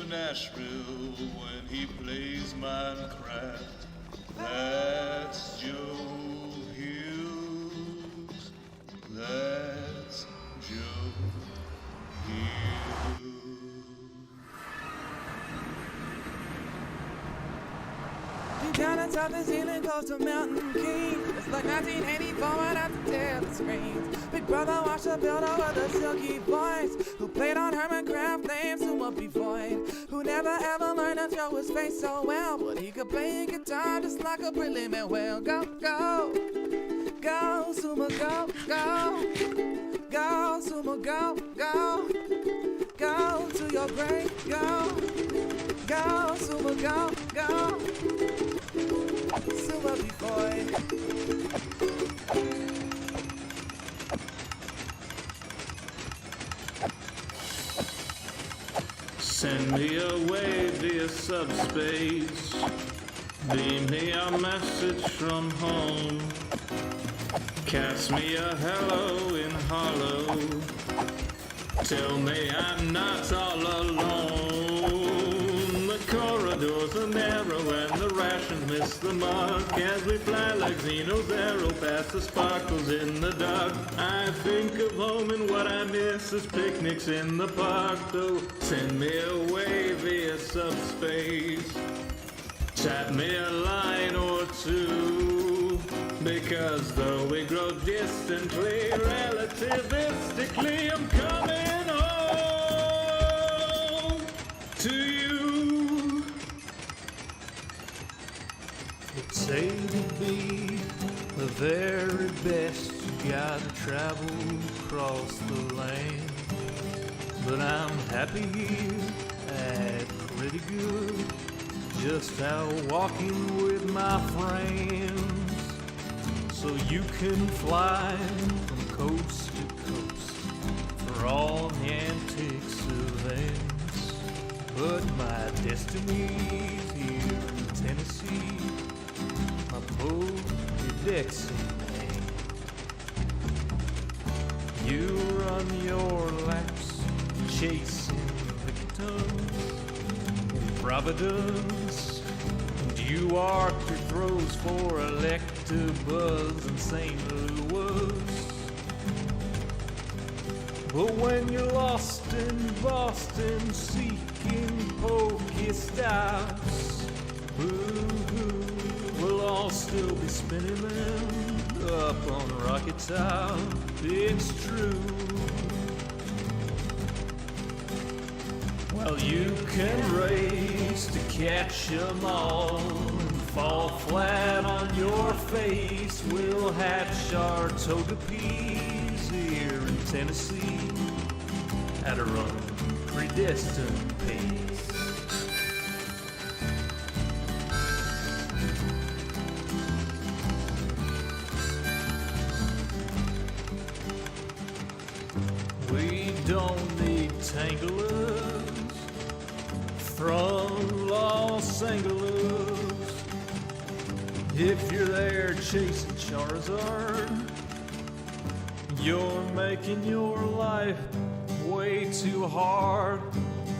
to Nashville when he plays Minecraft. That's Joe Hughes. That's Joe Hughes. Down on top of the ceiling close to Mountain King. It's like 1984 right after the screens. Big brother watched the builder with a silky voice, who played on Hermitcraft names who would be void, who never ever learned to throw his face so well, but he could play a guitar just like a brilliant whale. Go, go, go, Sumo, go, go, go, Sumo, go, go, go to your grave, go, go, Sumo, go, go. Sumo be void. Send me away via subspace. Beam me a message from home. Cast me a hello in hollow. Tell me I'm not all alone. The corridors are narrow and the rations miss the mark as we fly like Xeno's arrow past the sparkles in the dark. I think of home and what I miss is picnics in the park. So send me away via subspace. Tap me a line or two, because though we grow distantly, relativistically, I'm coming home to you. It's A to B, the very best. You gotta travel across the land, but I'm happy here at pretty good. Just out walking with my friends, so you can fly from coast to coast for all the antics of ends. But my destiny's here in Tennessee, my Pokédexing name. You run your laps, chasing victims in Providence, and you arc your throws for Electabuzz in St. Louis. But when you're lost in Boston seeking Pokestops, we'll all still be spinning them up on Rocket Top. It's true. Well, you can race to catch 'em all and fall flat on your face. We'll hatch our Togepi's here in Tennessee at our own predestined pace. We don't need tanglers from Los Angeles. If you're there chasing Charizard, you're making your life way too hard.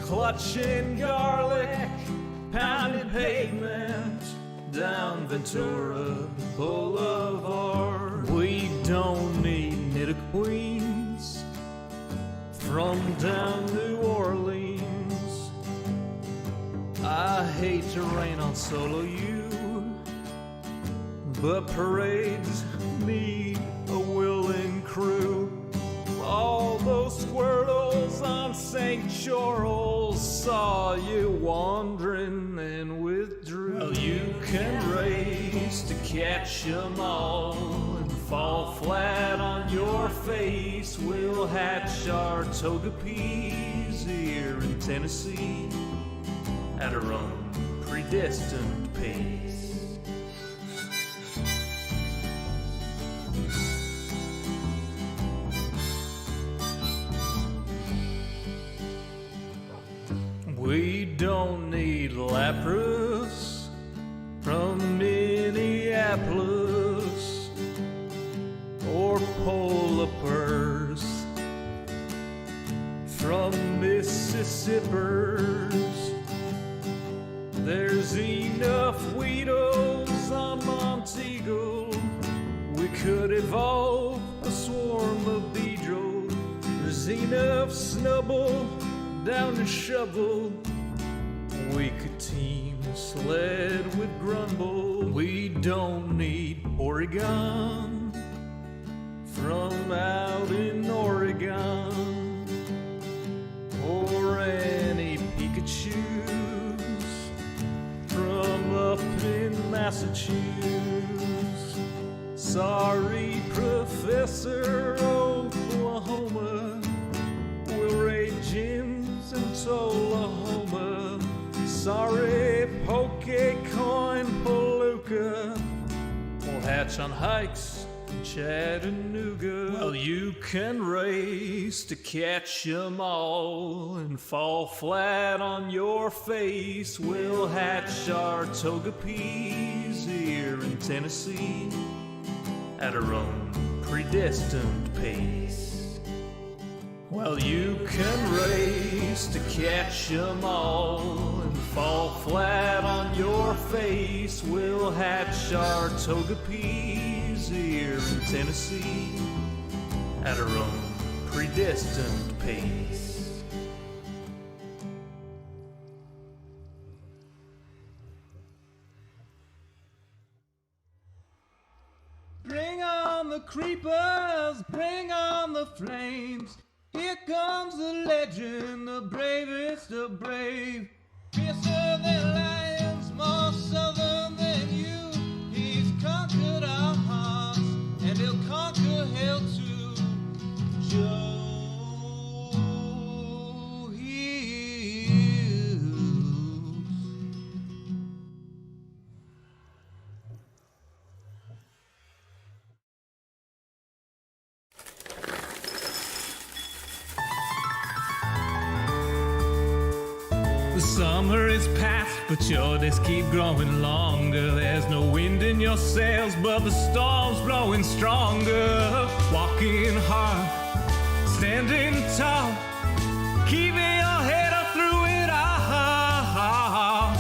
Clutching garlic, pounding pavement down Ventura Boulevard. We don't need Nidoqueens from down New Orleans. I hate to rain on solo you, but parades need a willing crew. All those squirtles on St. Charles saw you wandering and withdrew. Well, you can race to catch 'em all and fall flat on your face. We'll hatch our Togepi's here in Tennessee at our own predestined pace. We don't need Lapras from Minneapolis or polar bears from Mississippi. There's enough Weedles on Monteagle. We could evolve a swarm of Beedrill. There's enough Snubble down the Shovel. We could team Sled with Grumble. We don't need Oregon from out in Oregon, or any Pikachus from up in Massachusetts. Sorry, Professor Oklahoma, we'll raid gyms in Tullahoma. Sorry, Pokecoin Palooka, we'll hatch on hikes in Chattanooga. Well, you can race to catch 'em all and fall flat on your face. We'll hatch our Togepi's here in Tennessee at our own predestined pace. Well, you can race to catch 'em all and fall flat on your face. We'll hatch our Togepi's here in Tennessee at our own predestined pace. Bring on the creepers, bring on the flames. Here comes the legend, the bravest of brave. Fiercer than lions, more southern than you. He's conquered our hearts, and he'll conquer hell too. Joe Hughes. The summer is past, but your days keep growing longer. There's no wind in your sails, but the storm's blowing stronger. Walking hard, standing tall, keeping your head up through it all.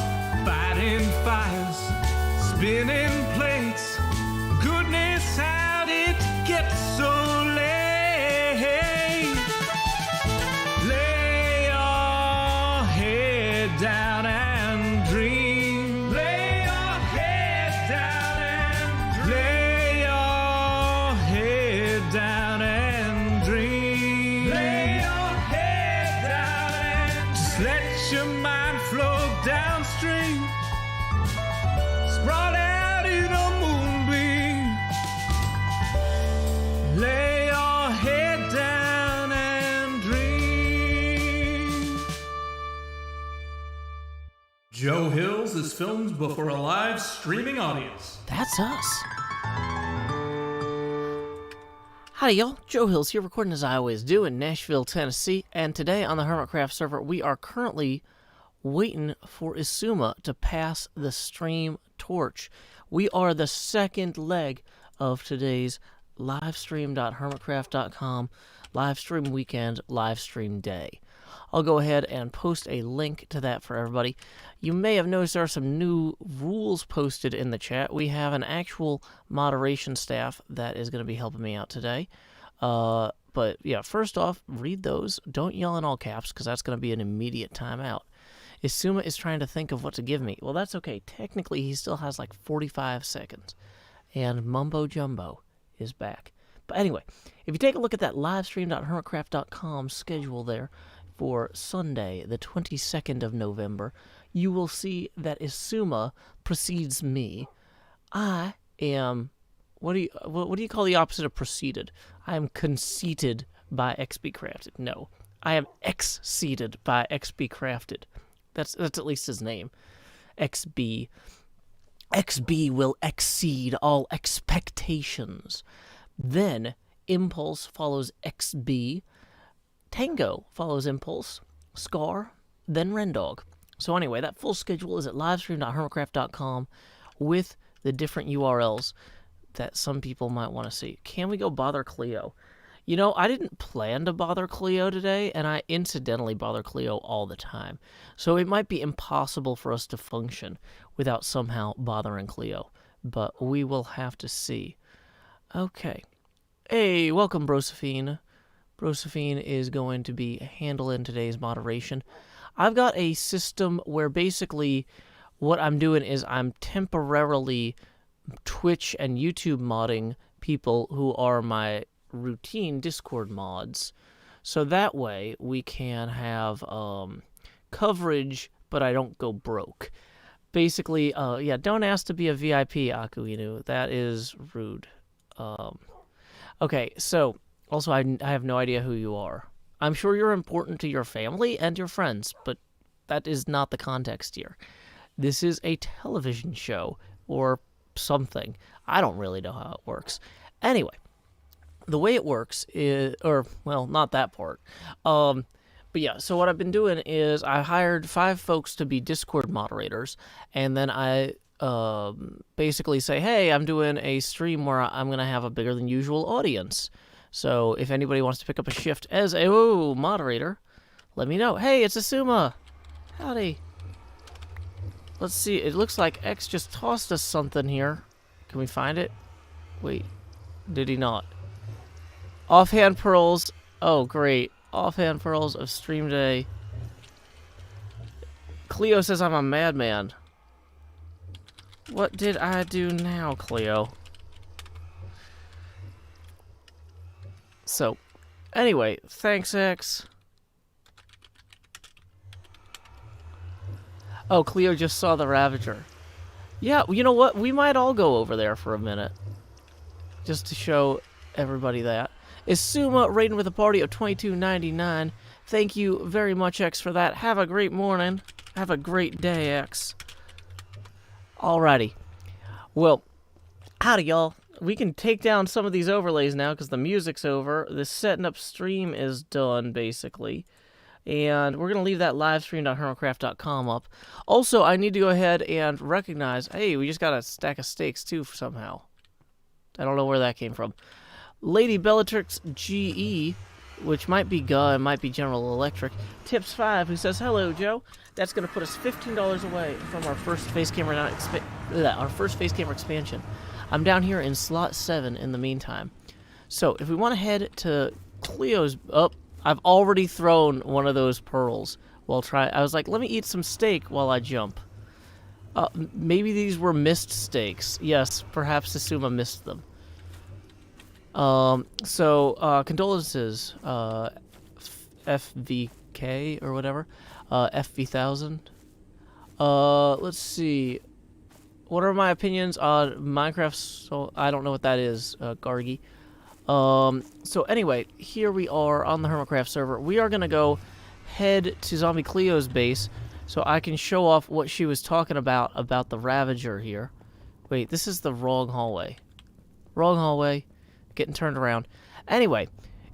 Fighting fires, spinning plates. Goodness, how did it get so late? Lay your head down and dream. Lay your head down and dream. Lay your head down and dream. Lay your head down and just let your mind flow downstream. Sprawl out in a moonbeam. Lay your head down and dream. Joe Hills is filmed before a live streaming audience. That's us. Howdy, y'all. Joe Hills here, recording as I always do in Nashville, Tennessee. And today on the Hermitcraft server, we are currently waiting for Isuma to pass the stream torch. We are the second leg of today's livestream.hermitcraft.com live stream weekend, live stream day. I'll go ahead and post a link to that for everybody. You may have noticed there are some new rules posted in the chat. We have an actual moderation staff that is going to be helping me out today. But yeah, first off, read those. Don't yell in all caps, because that's going to be an immediate timeout. Isuma is trying to think of what to give me. Well, that's okay. Technically, he still has like 45 seconds. And Mumbo Jumbo is back. But anyway, if you take a look at that livestream.hermitcraft.com schedule there for Sunday, the 22nd of November, you will see that Isuma precedes me. I am, what do you call the opposite of preceded? I am conceited by XB Crafted. No, I am exceeded by XB Crafted. That's at least his name. XB. XB will exceed all expectations. Then Impulse follows XB. Tango follows Impulse. Scar, then Rendog. So anyway, that full schedule is at livestream.hermitcraft.com with the different URLs that some people might want to see. Can we go bother Cleo? You know, I didn't plan to bother Cleo today, and I incidentally bother Cleo all the time. So it might be impossible for us to function without somehow bothering Cleo. But we will have to see. Okay. Hey, welcome, Brosephine. Brosephine is going to be handling today's moderation. I've got a system where basically what I'm doing is I'm temporarily Twitch and YouTube modding people who are my routine Discord mods. So that way we can have coverage, but I don't go broke. Basically, yeah, don't ask to be a VIP, Akuinu. That is rude. Okay, so, also I have no idea who you are. I'm sure you're important to your family and your friends, but that is not the context here. This is a television show, or something. I don't really know how it works. Anyway, the way it works is, or, well, not that part. But yeah, so what I've been doing is I hired 5 folks to be Discord moderators, and then I basically say, hey, I'm doing a stream where I'm going to have a bigger than usual audience. So if anybody wants to pick up a shift as a moderator, let me know. Hey, it's Asuma. Howdy. Let's see, it looks like X just tossed us something here. Can we find it? Wait, did he not? Offhand pearls. Oh, great. Offhand pearls of stream day. Cleo says I'm a madman. What did I do now, Cleo? So, anyway, thanks, X. Oh, Cleo just saw the Ravager. Yeah, you know what? We might all go over there for a minute. Just to show everybody that. Is Suma rating with a party of $22.99. Thank you very much, X, for that. Have a great morning. Have a great day, X. Alrighty. Well, howdy, y'all. We can take down some of these overlays now because the music's over. The setting up stream is done, basically. And we're going to leave that livestream.hermitcraft.com up. Also, I need to go ahead and recognize, hey, we just got a stack of steaks, too, somehow. I don't know where that came from. Lady Bellatrix GE, which might be GA, might be General Electric, tips 5, who says, hello, Joe. That's going to put us $15 away from our first face camera expansion. I'm down here in slot 7 in the meantime. So, if we want to head to Cleo's... Oh, I've already thrown one of those pearls. I was like, let me eat some steak while I jump. Maybe these were missed steaks. Yes, perhaps Asuma missed them. Condolences, FVK or whatever, FV1000. Let's see. What are my opinions on Minecraft? So I don't know what that is, Gargi. So anyway, here we are on the Hermitcraft server. We are gonna go head to Zombie Cleo's base so I can show off what she was talking about the Ravager here. Wait, this is the wrong hallway. Wrong hallway. Getting turned around. Anyway,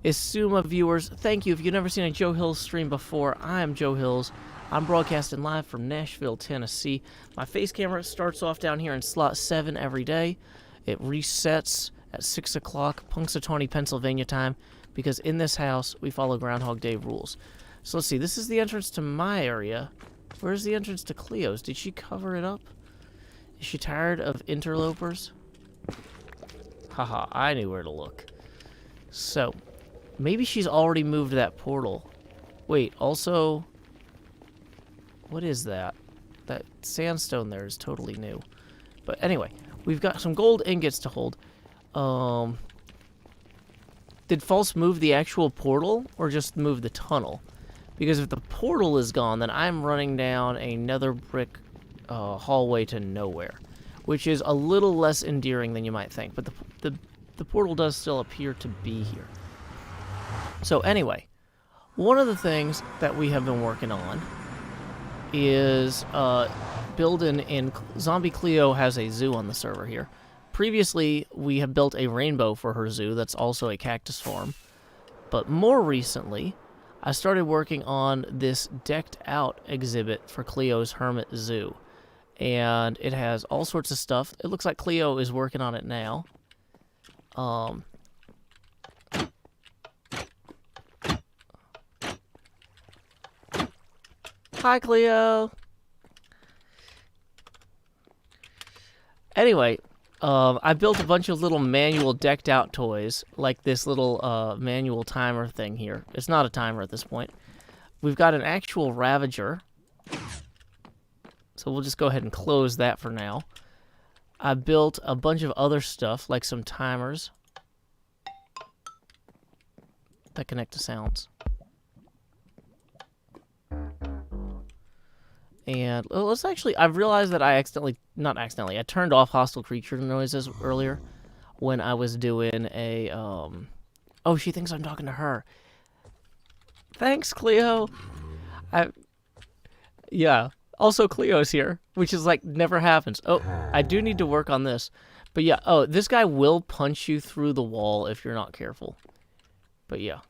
Isuma viewers, thank you. If you've never seen a Joe Hills stream before, I am Joe Hills. I'm broadcasting live from Nashville, Tennessee. My face camera starts off down here in slot 7 every day. It resets at 6 o'clock, Punxsutawney, Pennsylvania time, because in this house, we follow Groundhog Day rules. So let's see, this is the entrance to my area. Where's the entrance to Cleo's? Did she cover it up? Is she tired of interlopers? Haha, I knew where to look. So, maybe she's already moved that portal. Wait, also... What is that? That sandstone there is totally new. But anyway, we've got some gold ingots to hold. Did False move the actual portal, or just move the tunnel? Because if the portal is gone, then I'm running down another brick hallway to nowhere. Which is a little less endearing than you might think. But the portal does still appear to be here. So anyway, one of the things that we have been working on is building in... Zombie Cleo has a zoo on the server here. Previously, we have built a rainbow for her zoo that's also a cactus farm. But more recently, I started working on this decked out exhibit for Cleo's Hermit Zoo. And it has all sorts of stuff. It looks like Cleo is working on it now. Hi, Cleo. Anyway, I built a bunch of little manual decked out toys, like this little manual timer thing here. It's not a timer at this point. We've got an actual Ravager. So we'll just go ahead and close that for now. I built a bunch of other stuff, like some timers that connect to sounds. And let's actually, I've realized that I I turned off hostile creature noises earlier when I was doing a, oh, she thinks I'm talking to her. Thanks, Cleo. Yeah. Also, Cleo's here, which is like never happens. Oh, I do need to work on this. But yeah, oh, this guy will punch you through the wall if you're not careful. But yeah,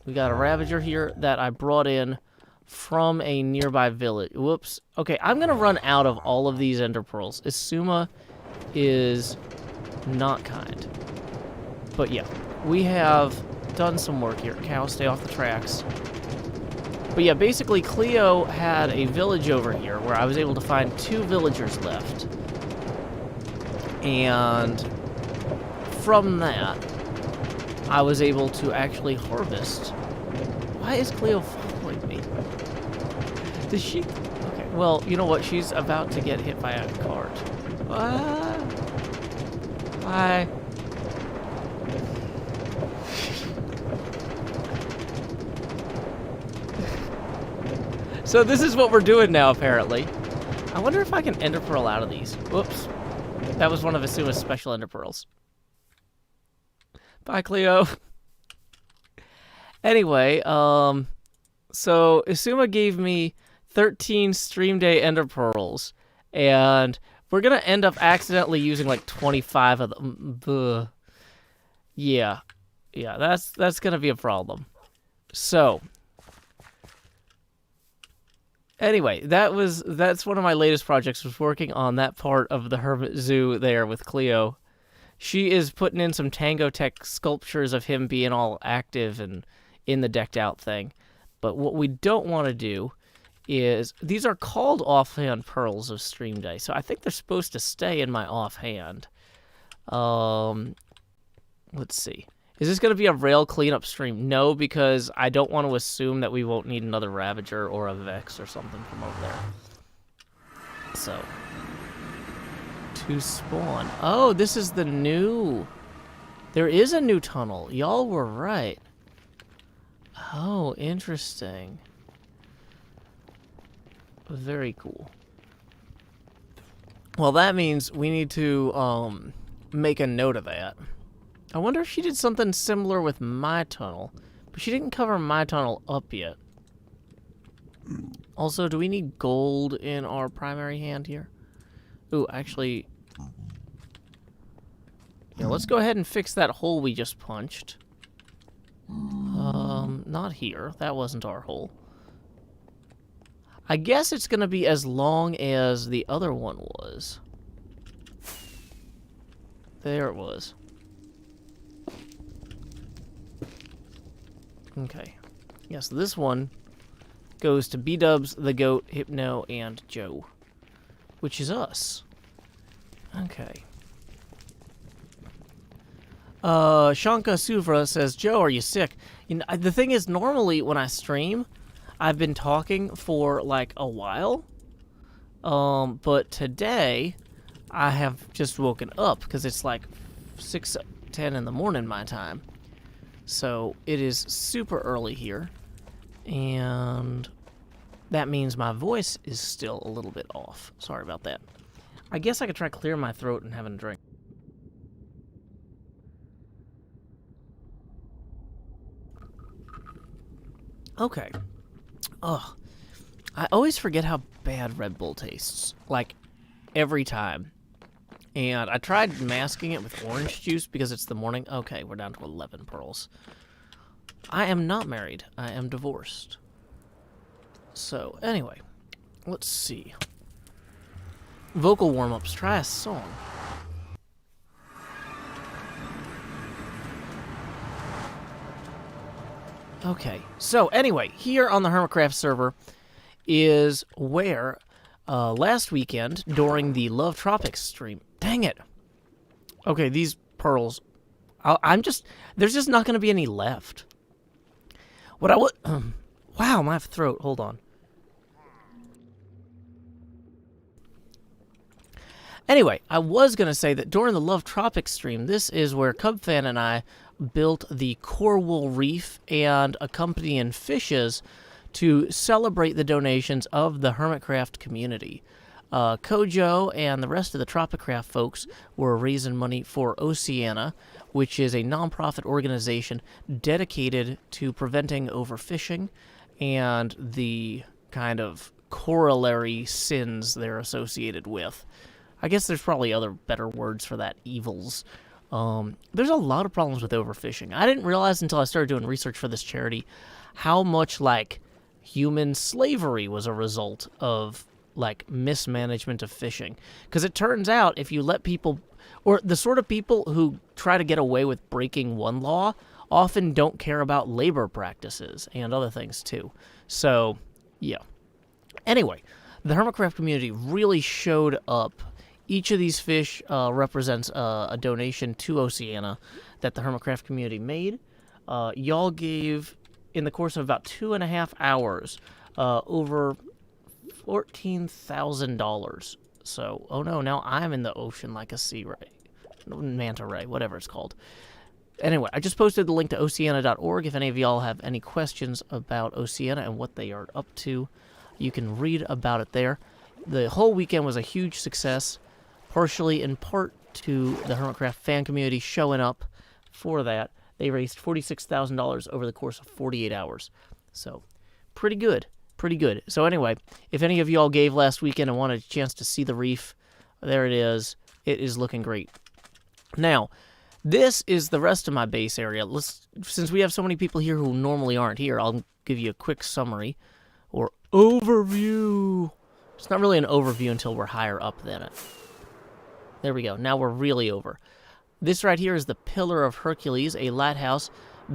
we got a Ravager here that I brought in from a nearby village. Whoops. Okay, I'm going to run out of all of these ender pearls. Isuma is not kind. But yeah, we have done some work here. Cow, stay off the tracks. But yeah, basically Cleo had a village over here where I was able to find 2 villagers left. And from that, I was able to actually harvest. Why is Cleo following me? Does she? Okay, well, you know what? She's about to get hit by a cart. Ah. Hi. So this is what we're doing now, apparently. I wonder if I can ender pearl out of these. Whoops. That was one of Asuma's special ender pearls. Bye, Cleo. Anyway, so Isuma gave me 13 stream day ender pearls, and we're gonna end up accidentally using like 25 of them. Ugh. Yeah, that's gonna be a problem. So, anyway, that's one of my latest projects, was working on that part of the Hermit Zoo there with Cleo. She is putting in some Tango Tech sculptures of him being all active and in the decked out thing. But what we don't want to do is, these are called offhand pearls of stream day, so I think they're supposed to stay in my offhand. Let's see. Is this going to be a rail cleanup stream? No, because I don't want to assume that we won't need another Ravager or a Vex or something from over there. So, to spawn. Oh, this is the new... There is a new tunnel. Y'all were right. Oh, interesting. Very cool. Well, that means we need to make a note of that. I wonder if she did something similar with my tunnel, but she didn't cover my tunnel up yet. Also, do we need gold in our primary hand here? Ooh, actually... Yeah, let's go ahead and fix that hole we just punched. Not here. That wasn't our hole. I guess it's gonna be as long as the other one was. There it was. Okay. Yes, this one goes to B-Dubs, the Goat, Hypno, and Joe. Which is us. Okay. Shanka Suvra says, Joe, are you sick? You know, the thing is, normally when I stream, I've been talking for like a while. But today, I have just woken up because it's like 6:10 in the morning my time. So it is super early here. And that means my voice is still a little bit off. Sorry about that. I guess I could try clearing my throat and having a drink. Okay. Ugh. I always forget how bad Red Bull tastes. Like, every time. And I tried masking it with orange juice because it's the morning. Okay, we're down to 11 pearls. I am not married. I am divorced. So, anyway. Let's see. Vocal warm-ups. Try a song. Okay, so anyway, here on the Hermitcraft server, is where last weekend during the Love Tropics stream. Dang it. Okay, these pearls. There's just not going to be any left. What I would. Wow, my throat. Hold on. Anyway, I was going to say that during the Love Tropics stream, this is where Cubfan and I built the coral reef and accompanying fishes to celebrate the donations of the Hermitcraft community. Kojo and the rest of the Tropicraft folks were raising money for Oceana, which is a nonprofit organization dedicated to preventing overfishing and the kind of corollary sins they're associated with. I guess there's probably other better words for that, evils. There's a lot of problems with overfishing. I didn't realize until I started doing research for this charity how much, like, human slavery was a result of, like, mismanagement of fishing. Because it turns out if you let people, or the sort of people who try to get away with breaking one law often don't care about labor practices and other things too. So, yeah. Anyway, the Hermitcraft community really showed up. Each of these fish represents a donation to Oceana that the Hermitcraft community made. Y'all gave, in the course of about 2.5 hours, over $14,000. So, oh no, now I'm in the ocean like a sea ray. Manta ray, whatever it's called. Anyway, I just posted the link to oceana.org. If any of y'all have any questions about Oceana and what they are up to, you can read about it there. The whole weekend was a huge success, partially in part to the Hermitcraft fan community showing up for that. They raised $46,000 over the course of 48 hours. So, pretty good. Pretty good. So anyway, if any of y'all gave last weekend and wanted a chance to see the reef, there it is. It is looking great. Now, this is the rest of my base area. Since we have so many people here who normally aren't here, I'll give you a quick summary or overview. It's not really an overview until we're higher up than it. There we go. Now we're really over. This right here is the Pillar of Hercules, a lighthouse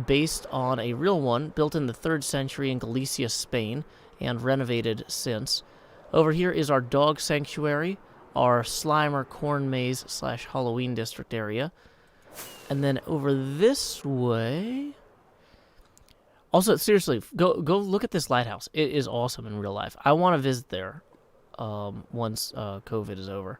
based on a real one built in the 3rd century in Galicia, Spain, and renovated since. Over here is our dog sanctuary, our Slimer corn maze / Halloween district area. And then over this way... Also, seriously, go look at this lighthouse. It is awesome in real life. I want to visit there once COVID is over.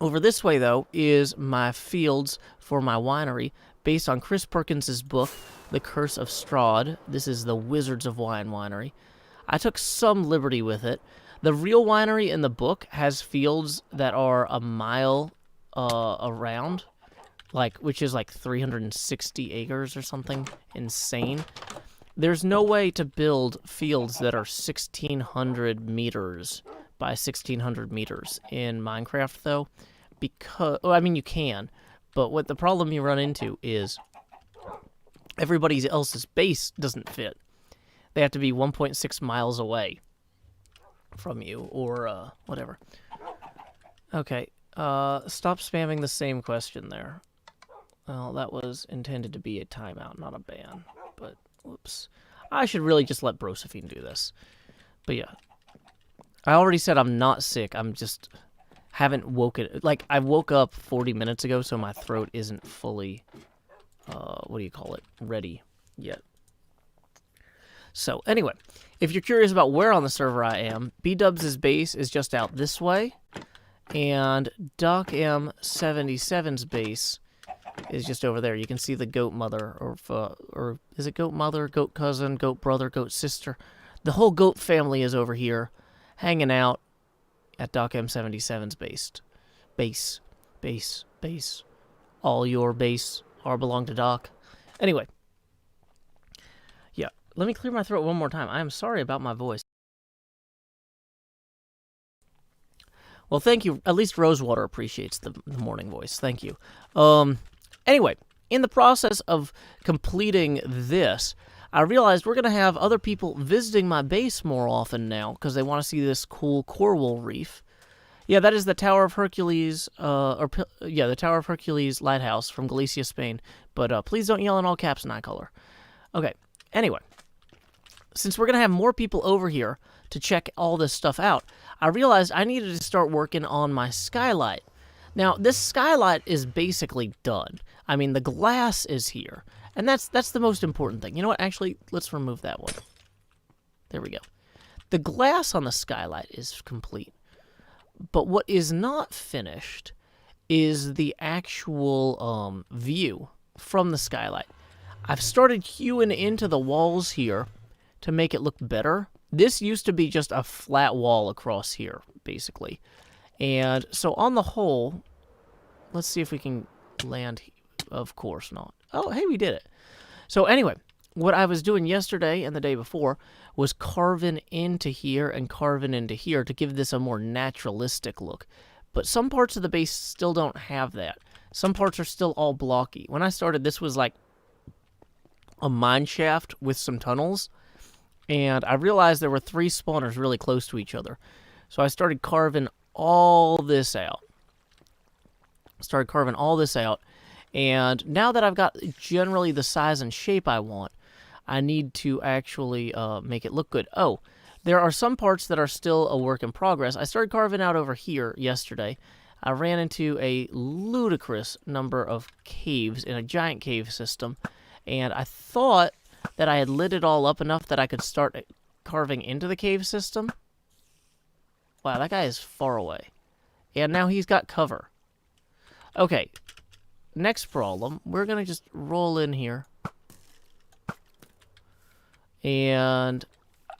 Over this way, though, is my fields for my winery, based on Chris Perkins's book, The Curse of Strahd. This is the Wizards of Wine winery. I took some liberty with it. The real winery in the book has fields that are a mile around, which is like 360 acres or something. Insane. There's no way to build fields that are 1,600 meters by 1,600 meters in Minecraft, though, because, well, I mean, you can, but what the problem you run into is everybody else's base doesn't fit. They have to be 1.6 miles away from you, or whatever. Okay, stop spamming the same question there. Well, that was intended to be a timeout, not a ban, but whoops. I should really just let Brosephine do this. But yeah. I already said I'm not sick, I'm just haven't woken... Like, I woke up 40 minutes ago, so my throat isn't fully, ready yet. So, anyway, if you're curious about where on the server I am, B-Dubs' base is just out this way, and Doc M77's base is just over there. You can see the goat mother, or is it goat mother, goat cousin, goat brother, goat sister? The whole goat family is over here, hanging out at Doc M77's base. Base. All your base are belong to Doc. Anyway. Yeah, let me clear my throat one more time. I am sorry about my voice. Well, thank you. At least Rosewater appreciates the morning voice. Thank you. Anyway, in the process of completing this, I realized we're going to have other people visiting my base more often now because they want to see this cool coral reef. Yeah, that is the Tower of Hercules, the Tower of Hercules lighthouse from Galicia, Spain. But please don't yell in all caps, Nightcolor. Okay, anyway. since we're going to have more people over here to check all this stuff out, I realized I needed to start working on my skylight. Now, this skylight is basically done. I mean, the glass is here, and that's the most important thing. You know what? Actually, let's remove that one. There we go. The glass on the skylight is complete, but what is not finished is the actual view from the skylight. I've started hewing into the walls here to make it look better. This used to be just a flat wall across here, basically. And so on the whole, let's see if we can land. Of course not. Oh, hey, we did it. So anyway, what I was doing yesterday and the day before was carving into here and carving into here to give this a more naturalistic look. But some parts of the base still don't have that. Some parts are still all blocky. When I started, this was like a mine shaft with some tunnels. And I realized there were 3 spawners really close to each other. So I started carving all this out. And now that I've got generally the size and shape I want, I need to actually make it look good. Oh, there are some parts that are still a work in progress. I started carving out over here yesterday. I ran into a ludicrous number of caves in a giant cave system. And I thought that I had lit it all up enough that I could start carving into the cave system. Wow, that guy is far away. And now he's got cover. Okay, next problem. We're going to just roll in here. And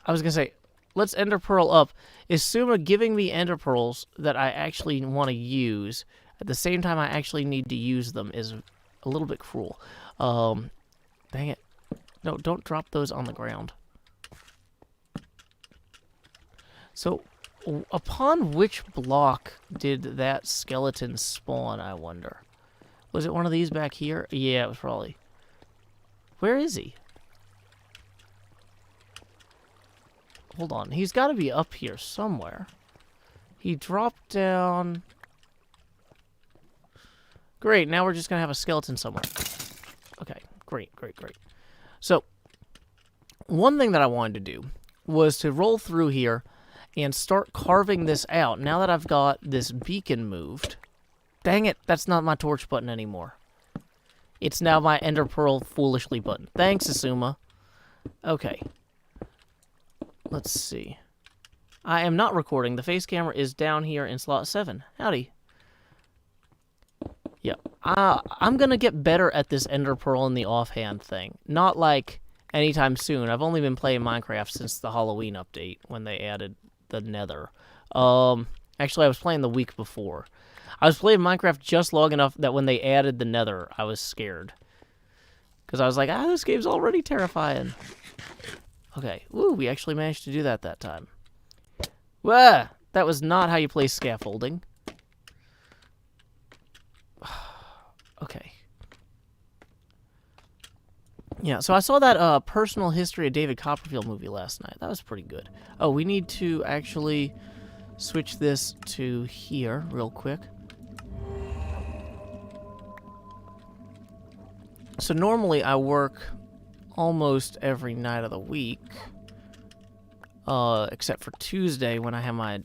I was going to say, let's ender pearl up. Is Suma giving me ender pearls that I actually want to use at the same time I actually need to use them is a little bit cruel. Dang it. No, don't drop those on the ground. So, upon which block did that skeleton spawn, I wonder? Was it one of these back here? Yeah, it was probably. Where is he? Hold on. He's got to be up here somewhere. He dropped down. Great, now we're just going to have a skeleton somewhere. Okay, great. So, one thing that I wanted to do was to roll through here and start carving this out. Now that I've got this beacon moved. Dang it, that's not my torch button anymore. It's now my ender pearl foolishly button. Thanks, Asuma. Okay. Let's see. I am not recording. The face camera is down here in slot 7. Howdy. Yeah. I'm going to get better at this ender pearl and the offhand thing. Not like anytime soon. I've only been playing Minecraft since the Halloween update when they added the nether. Actually, I was playing the week before. I was playing Minecraft just long enough that when they added the nether, I was scared. Because I was like, this game's already terrifying. Okay. Woo, we actually managed to do that time. Wah! That was not how you play scaffolding. Okay. Yeah, so I saw that Personal History of David Copperfield movie last night. That was pretty good. Oh, we need to actually switch this to here real quick. So normally I work almost every night of the week, except for Tuesday when I have my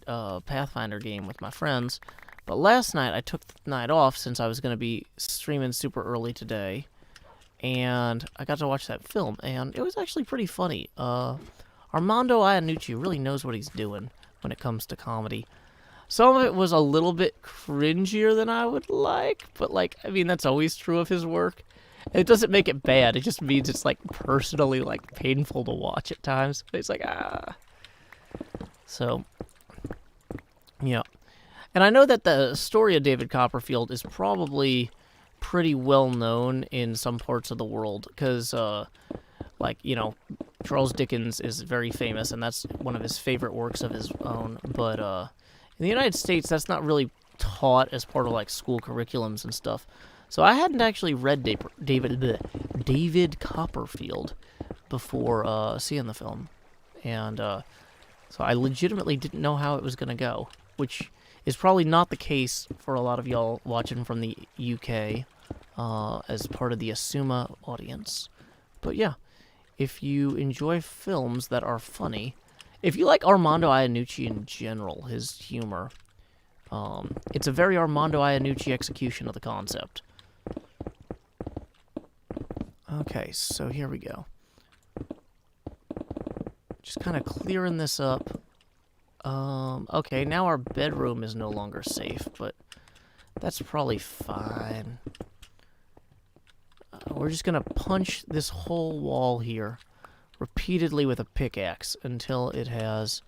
Pathfinder game with my friends. But last night I took the night off since I was going to be streaming super early today, and I got to watch that film, and it was actually pretty funny. Armando Iannucci really knows what he's doing when it comes to comedy. Some of it was a little bit cringier than I would like, but, like, I mean, that's always true of his work. It doesn't make it bad. It just means it's, like, personally, like, painful to watch at times. It's like, So, yeah. And I know that the story of David Copperfield is probably pretty well known in some parts of the world, because, like, you know, Charles Dickens is very famous, and that's one of his favorite works of his own, but, in the United States, that's not really taught as part of, like, school curriculums and stuff. So I hadn't actually read David Copperfield before seeing the film. And so I legitimately didn't know how it was going to go, which is probably not the case for a lot of y'all watching from the UK as part of the Asuma audience. But yeah, if you enjoy films that are funny, if you like Armando Iannucci in general, his humor, it's a very Armando Iannucci execution of the concept. Okay, so here we go. Just kind of clearing this up. Okay, now our bedroom is no longer safe, but that's probably fine. We're just gonna punch this whole wall here repeatedly with a pickaxe until it has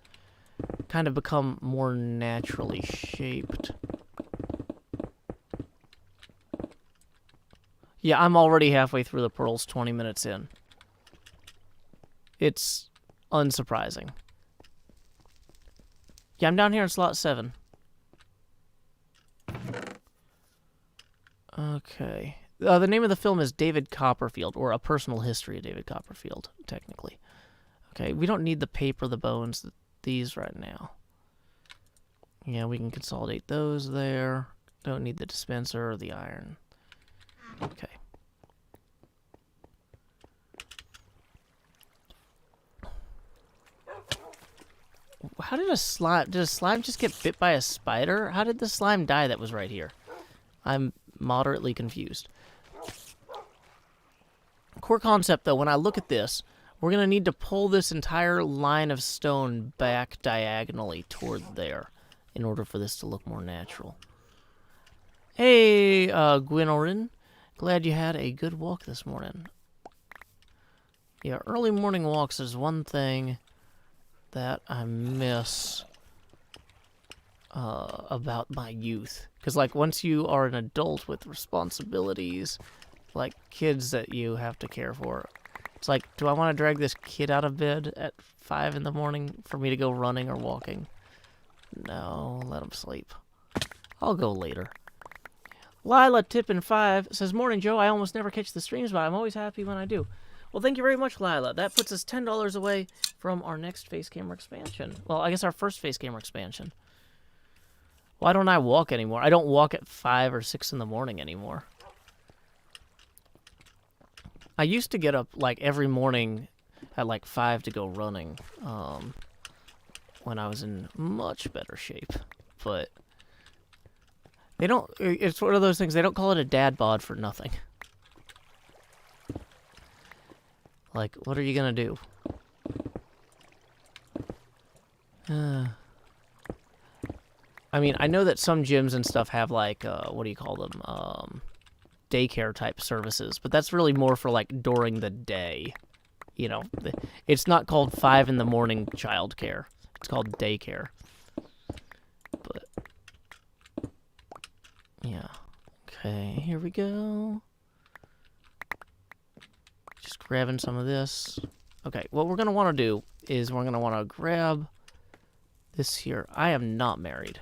kind of become more naturally shaped. Yeah, I'm already halfway through the pearls 20 minutes in. It's unsurprising. Yeah, I'm down here in slot 7. Okay. The name of the film is David Copperfield, or A Personal History of David Copperfield, technically. Okay, we don't need the paper, the bones, these right now. Yeah, we can consolidate those there. Don't need the dispenser or the iron. Okay. How did a slime just get bit by a spider? How did the slime die that was right here? I'm moderately confused. Core concept, though, when I look at this, we're going to need to pull this entire line of stone back diagonally toward there in order for this to look more natural. Hey, Gwenorin. Glad you had a good walk this morning. Yeah, early morning walks is one thing that I miss about my youth. Because, like, once you are an adult with responsibilities, like kids that you have to care for, it's like, do I want to drag this kid out of bed at 5 in the morning for me to go running or walking? No, let him sleep. I'll go later. Lila Tippin 5 says, "Morning, Joe. I almost never catch the streams, but I'm always happy when I do." Well, thank you very much, Lila. That puts us $10 away from our next face camera expansion. Well, I guess our first face camera expansion. Why don't I walk anymore? I don't walk at 5 or 6 in the morning anymore. I used to get up, like, every morning at, like, 5 to go running, when I was in much better shape. But they don't, it's one of those things, they don't call it a dad bod for nothing. Like, what are you gonna do? I mean, I know that some gyms and stuff have, like, what do you call them? Daycare type services, but that's really more for, like, during the day. You know, it's not called 5 in the morning childcare. It's called daycare. But, yeah. Okay, here we go. Just grabbing some of this. Okay, what we're going to want to do is we're going to want to grab this here. I am not married.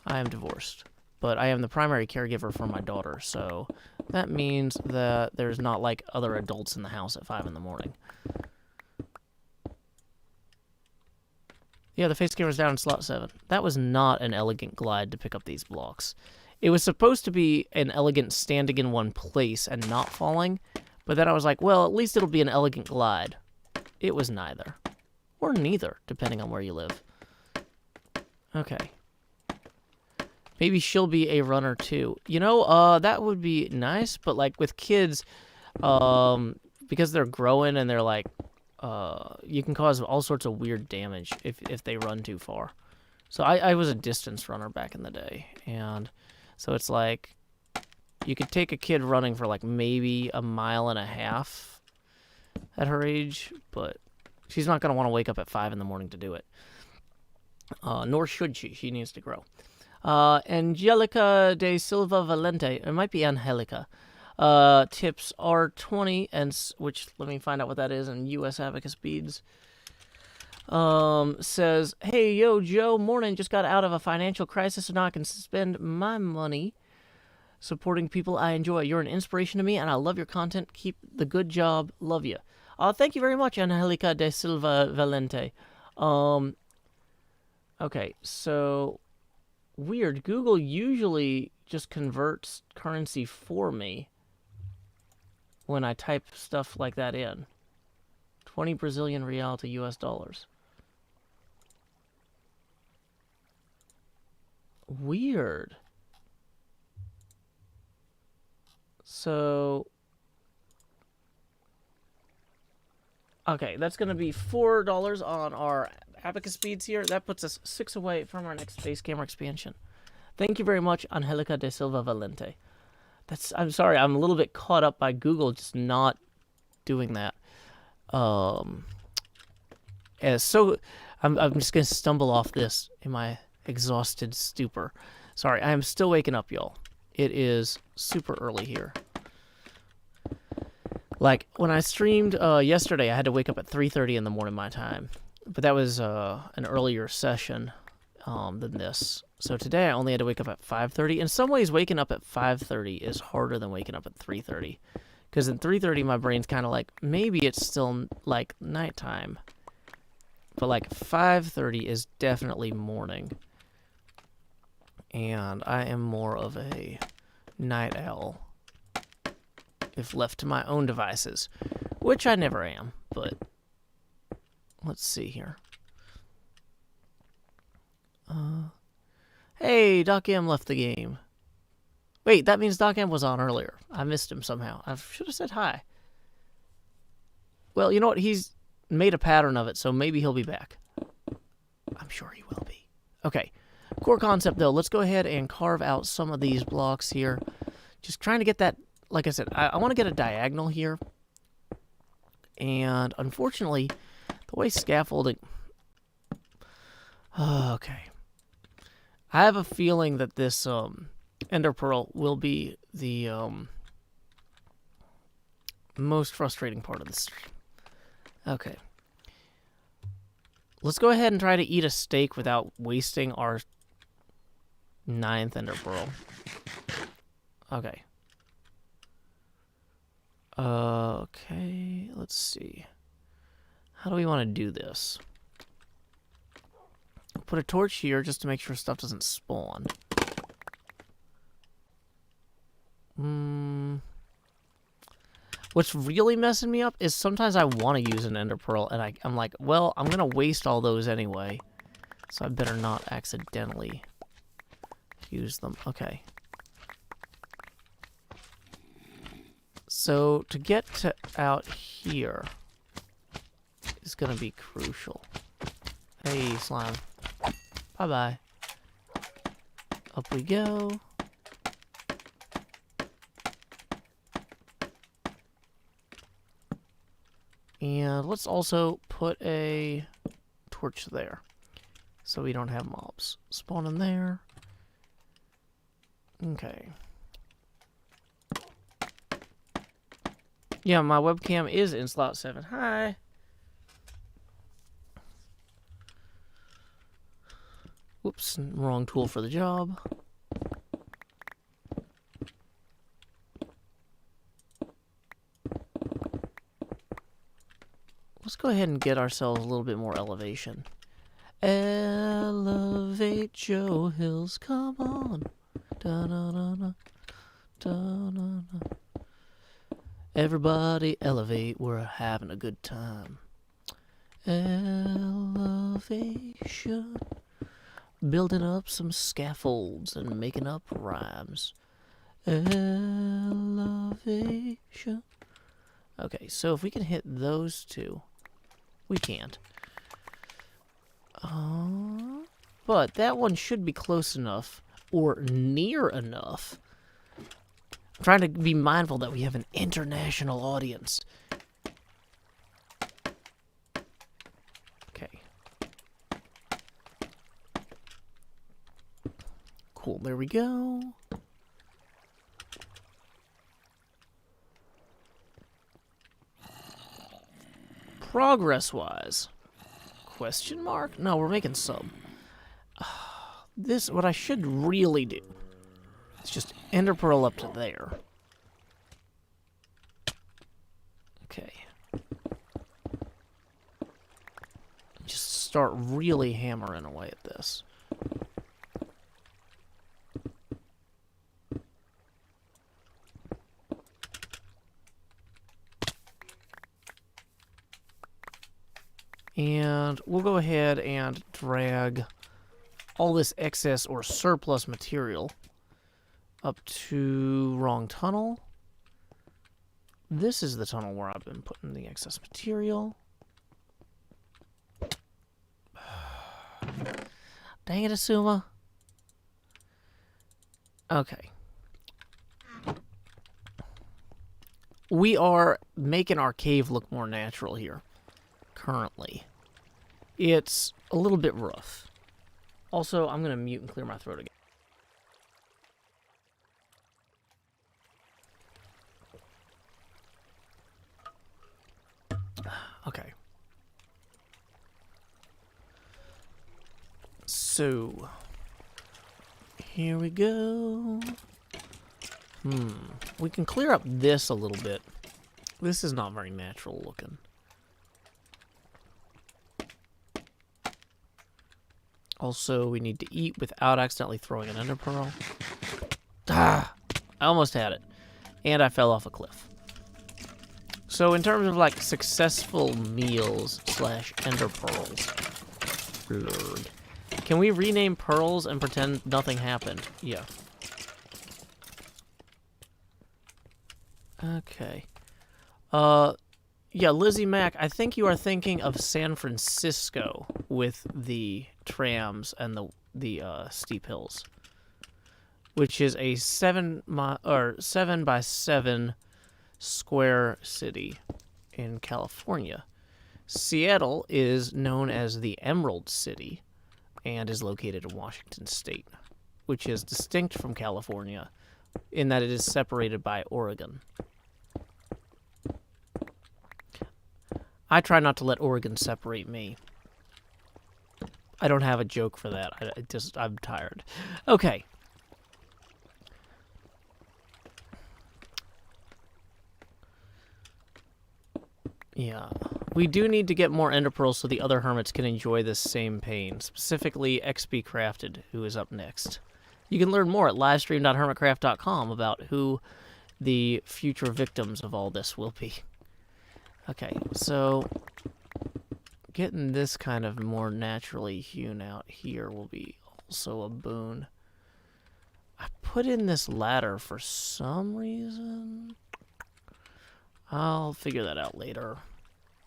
I am divorced. But I am the primary caregiver for my daughter, so that means that there's not, like, other adults in the house at 5 in the morning. Yeah, the face camera's down in slot 7. That was not an elegant glide to pick up these blocks. It was supposed to be an elegant standing in one place and not falling, but then I was like, well, at least it'll be an elegant glide. It was neither. Or neither, depending on where you live. Okay. Maybe she'll be a runner, too. You know, that would be nice, but, like, with kids, because they're growing and they're, like, you can cause all sorts of weird damage if they run too far. So I was a distance runner back in the day, and so it's like you could take a kid running for, like, maybe a mile and a half at her age, but she's not going to want to wake up at 5 in the morning to do it. Nor should she. She needs to grow. Angelica de Silva Valente, it might be Angelica, tips R20, and which, let me find out what that is in U.S. Abacus Beads, says, "Hey, yo, Joe, morning, just got out of a financial crisis, so now I can spend my money supporting people I enjoy. You're an inspiration to me, and I love your content. Keep the good job. Love you." Thank you very much, Angelica de Silva Valente. Okay, so weird. Google usually just converts currency for me when I type stuff like that in. 20 Brazilian real to US dollars. Weird. So, okay, that's going to be $4 on our abacus speeds here. That puts us 6 away from our next base camera expansion. Thank you very much, Angelica de Silva Valente. I'm sorry, I'm a little bit caught up by Google just not doing that. I'm just going to stumble off this in my exhausted stupor. Sorry, I am still waking up, y'all. It is super early here. Like, when I streamed yesterday, I had to wake up at 3:30 in the morning my time. But that was an earlier session than this. So today I only had to wake up at 5:30. In some ways, waking up at 5:30 is harder than waking up at 3:30. Because at 3:30, my brain's kind of like, maybe it's still, like, nighttime. But, like, 5:30 is definitely morning. And I am more of a night owl, if left to my own devices. Which I never am, but let's see here. Hey, Doc M left the game. Wait, that means Doc M was on earlier. I missed him somehow. I should have said hi. Well, you know what? He's made a pattern of it, so maybe he'll be back. I'm sure he will be. Okay. Core concept, though. Let's go ahead and carve out some of these blocks here. Just trying to get that, like I said, I want to get a diagonal here. And unfortunately, the way scaffolding... Okay. I have a feeling that this ender pearl will be the most frustrating part of this. Okay. Let's go ahead and try to eat a steak without wasting our 9th ender pearl. Okay. Okay, let's see. How do we want to do this? Put a torch here just to make sure stuff doesn't spawn. What's really messing me up is sometimes I want to use an ender pearl, and I'm like, well, I'm going to waste all those anyway. So I better not accidentally use them. Okay. So to get to out here is going to be crucial. Hey, slime. Bye-bye. Up we go. And let's also put a torch there, so we don't have mobs spawning there. Okay. Yeah, my webcam is in slot 7. Hi. Whoops, wrong tool for the job. Let's go ahead and get ourselves a little bit more elevation. Elevate Joe Hills, come on. Da-na-na-na, da-na-na. Everybody elevate, we're having a good time. Elevation. Building up some scaffolds and making up rhymes. Elevation. Okay, so if we can hit those two, we can't. But that one should be close enough, or near enough. I'm trying to be mindful that we have an international audience. Okay. Cool, there we go. Progress-wise. Question mark? No, we're making sub. This, what I should really do, is just ender pearl up to there. Okay. Just start really hammering away at this. And we'll go ahead and drag all this excess or surplus material up to wrong tunnel. This is the tunnel where I've been putting the excess material. Dang it, Asuma. Okay. We are making our cave look more natural here, currently. It's a little bit rough. Also, I'm going to mute and clear my throat again. Okay. So, here we go. We can clear up this a little bit. This is not very natural looking. Also, we need to eat without accidentally throwing an ender pearl. Ah! I almost had it. And I fell off a cliff. So in terms of like successful meals / ender pearls. Lord. Can we rename pearls and pretend nothing happened? Yeah. Okay. Yeah, Lizzie Mack, I think you are thinking of San Francisco with the trams and the steep hills, which is a 7 by 7 square city in California. Seattle is known as the Emerald City and is located in Washington State, which is distinct from California in that it is separated by Oregon. I try not to let Oregon separate me. I don't have a joke for that. I'm tired. Okay. Yeah. We do need to get more ender pearls so the other hermits can enjoy this same pain. Specifically, XP Crafted, who is up next. You can learn more at livestream.hermitcraft.com about who the future victims of all this will be. Okay, so getting this kind of more naturally hewn out here will be also a boon. I put in this ladder for some reason. I'll figure that out later.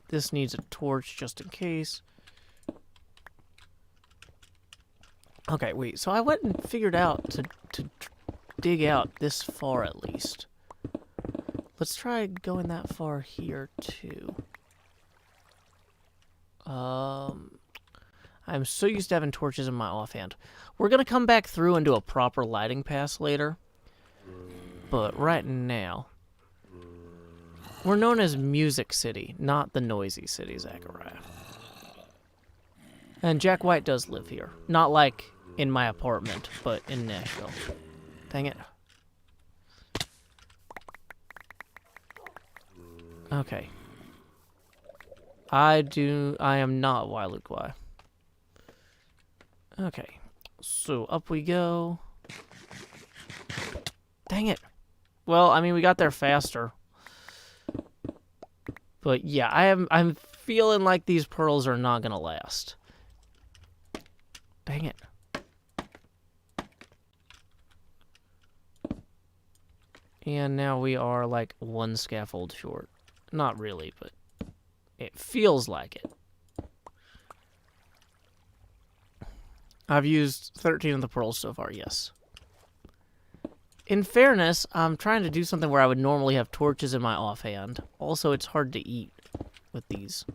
This needs a torch just in case. Okay, wait, so I went and figured out to dig out this far at least. Let's try going that far here, too. I'm so used to having torches in my offhand. We're going to come back through and do a proper lighting pass later. But right now, we're known as Music City, not the Noisy City, Zachariah. And Jack White does live here. Not like in my apartment, but in Nashville. Dang it. Okay. I am not Wailukwai. Okay. So up we go. Dang it. Well, I mean, we got there faster. But yeah, I'm feeling like these pearls are not gonna last. Dang it. And now we are like one scaffold short. Not really, but it feels like it. I've used 13 of the pearls so far, yes. In fairness, I'm trying to do something where I would normally have torches in my offhand. Also, it's hard to eat with these.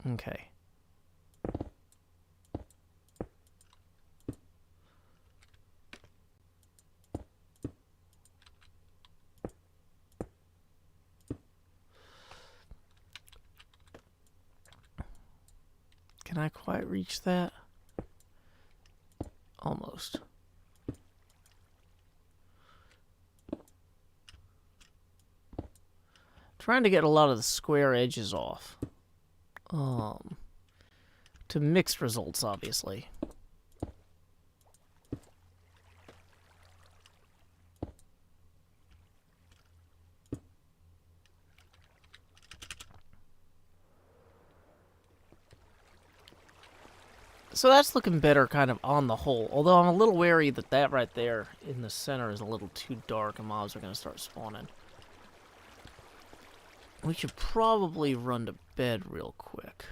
Okay. Can I quite reach that? Almost. Trying to get a lot of the square edges off. To mixed results, obviously. So that's looking better kind of on the whole. Although I'm a little wary that that right there in the center is a little too dark and mobs are going to start spawning. We should probably run to bed real quick.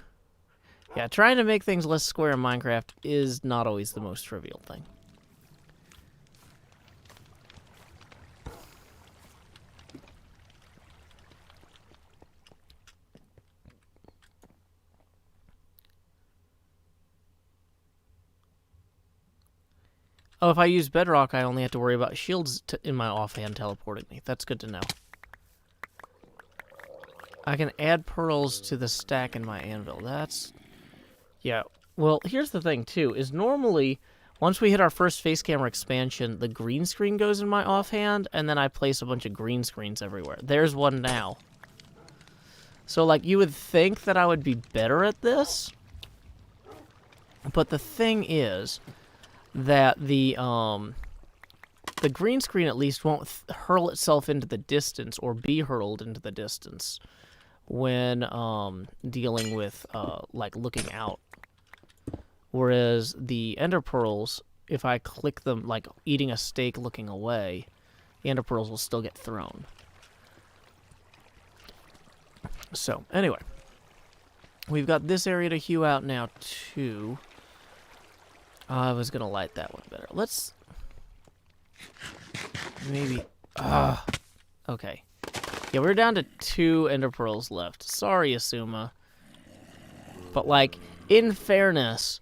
Yeah, trying to make things less square in Minecraft is not always the most trivial thing. Oh, if I use Bedrock, I only have to worry about shields in my offhand teleporting me. That's good to know. I can add pearls to the stack in my anvil. That's... Yeah. Well, here's the thing, too, is normally, once we hit our first face camera expansion, the green screen goes in my offhand, and then I place a bunch of green screens everywhere. There's one now. So, like, you would think that I would be better at this, but the thing is that the green screen at least won't hurl itself into the distance or be hurled into the distance when dealing with like looking out. Whereas the ender pearls, if I click them like eating a steak looking away, the ender pearls will still get thrown. So anyway, we've got this area to hew out now too. I was gonna light that one better. Let's maybe. Okay. Yeah, we're down to 2 ender pearls left. Sorry, Asuma. But like, in fairness,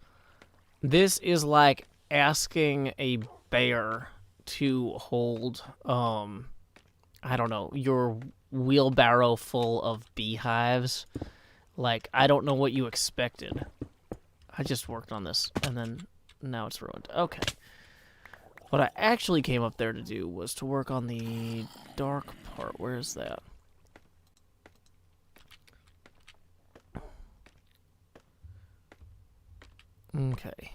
this is like asking a bear to hold, I don't know, your wheelbarrow full of beehives. Like, I don't know what you expected. I just worked on this, and then now it's ruined. Okay. What I actually came up there to do was to work on the dark part. Where is that? Okay.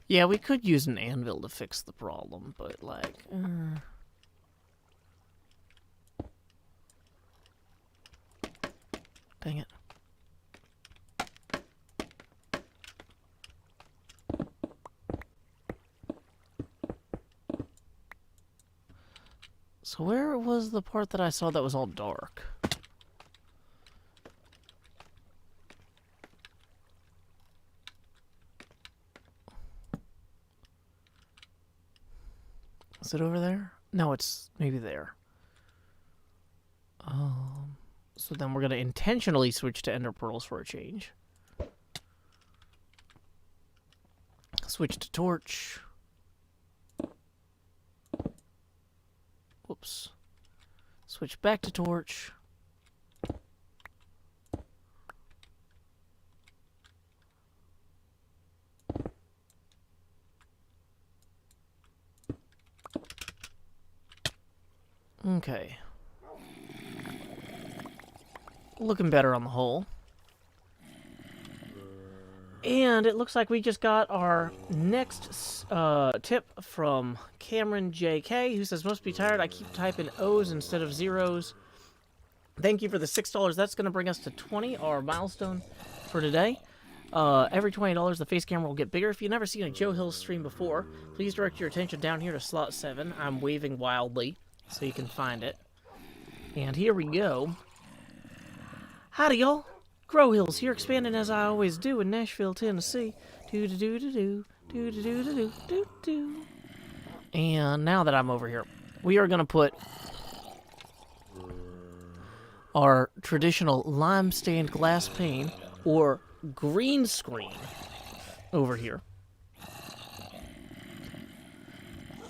Yeah, we could use an anvil to fix the problem, but like... Dang it. So where was the part that I saw that was all dark? Is it over there? No, it's maybe there. So then we're going to intentionally switch to ender pearls for a change. Switch to torch. Whoops. Switch back to torch. Okay. Looking better on the whole. And it looks like we just got our next tip from Cameron JK, who says, must be tired. I keep typing O's instead of zeros. Thank you for the $6. That's going to bring us to 20, our milestone for today. Every $20, the face camera will get bigger. If you've never seen a Joe Hill stream before, please direct your attention down here to slot 7. I'm waving wildly so you can find it. And here we go. Howdy, y'all. Grow Hills here, expanding as I always do in Nashville, Tennessee. Do-do-do-do-do, And now that I'm over here, we are going to put our traditional lime stained glass pane or green screen over here.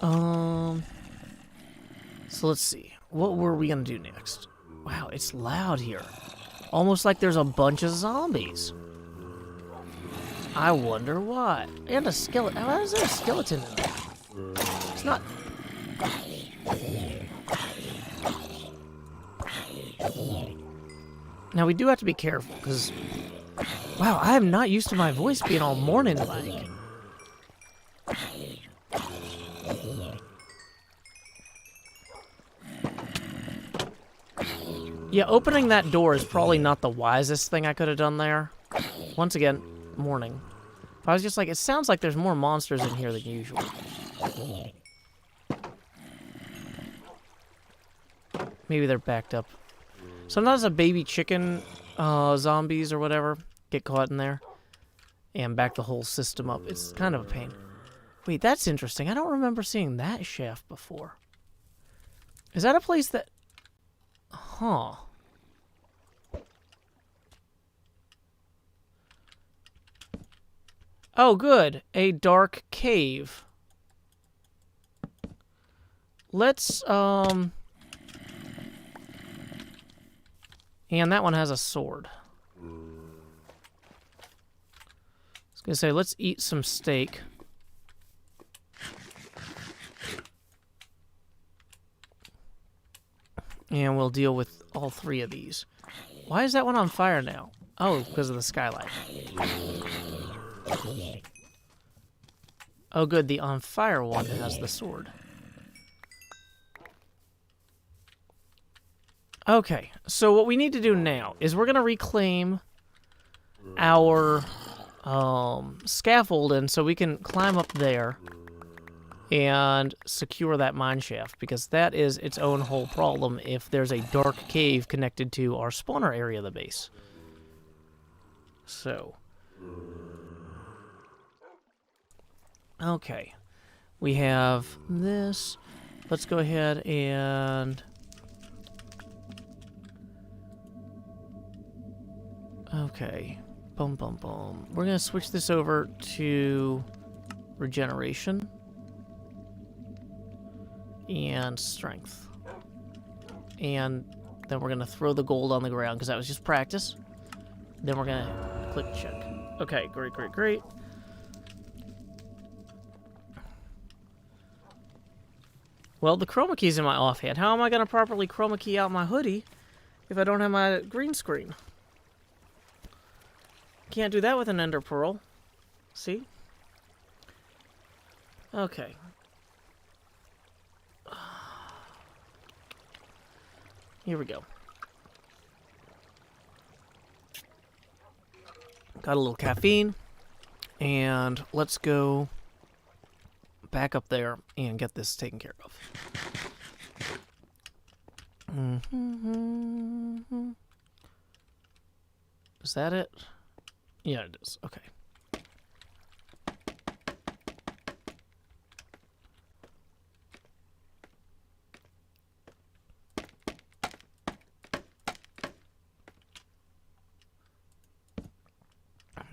So let's see. What were we going to do next? Wow, it's loud here. Almost like there's a bunch of zombies. I wonder why. And a skeleton. Why is there a skeleton in there? It's not... Now, we do have to be careful, because... Wow, I am not used to my voice being all morning-like. Yeah, opening that door is probably not the wisest thing I could have done there. Once again, morning. I was just like, it sounds like there's more monsters in here than usual. Maybe they're backed up. Sometimes a baby chicken zombies or whatever get caught in there and back the whole system up. It's kind of a pain. Wait, that's interesting. I don't remember seeing that shaft before. Is that a place that... Huh. Oh, good. A dark cave. Let's, And that one has a sword. I was gonna say, let's eat some steak. And we'll deal with all three of these. Why is that one on fire now? Oh, because of the skylight. Oh, good. The on fire one has the sword. Okay, so what we need to do now is we're going to reclaim our scaffold, so we can climb up there and secure that mine shaft, because that is its own whole problem if there's a dark cave connected to our spawner area of the base. So, okay, we have this. Let's go ahead and... Okay, boom, boom, boom. We're going to switch this over to regeneration and strength. And then we're going to throw the gold on the ground because that was just practice. Then we're going to click check. Okay, great, great, great. Well, the chroma key's in my offhand. How am I going to properly chroma key out my hoodie if I don't have my green screen? Can't do that with an ender pearl. See? Okay. Here we go. Got a little caffeine. And let's go back up there and get this taken care of. Is that it? Yeah, it is. Okay.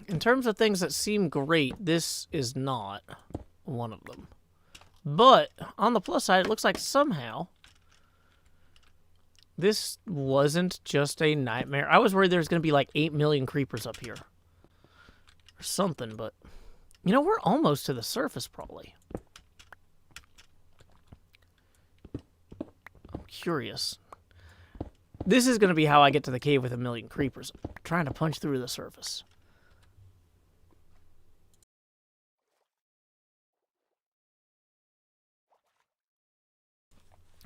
In terms of things that seem great, this is not one of them. But on the plus side, it looks like somehow this wasn't just a nightmare. I was worried there was going to be like 8 million creepers up here. Or something, but... You know, we're almost to the surface, probably. I'm curious. This is going to be how I get to the cave with 1 million creepers. I'm trying to punch through the surface.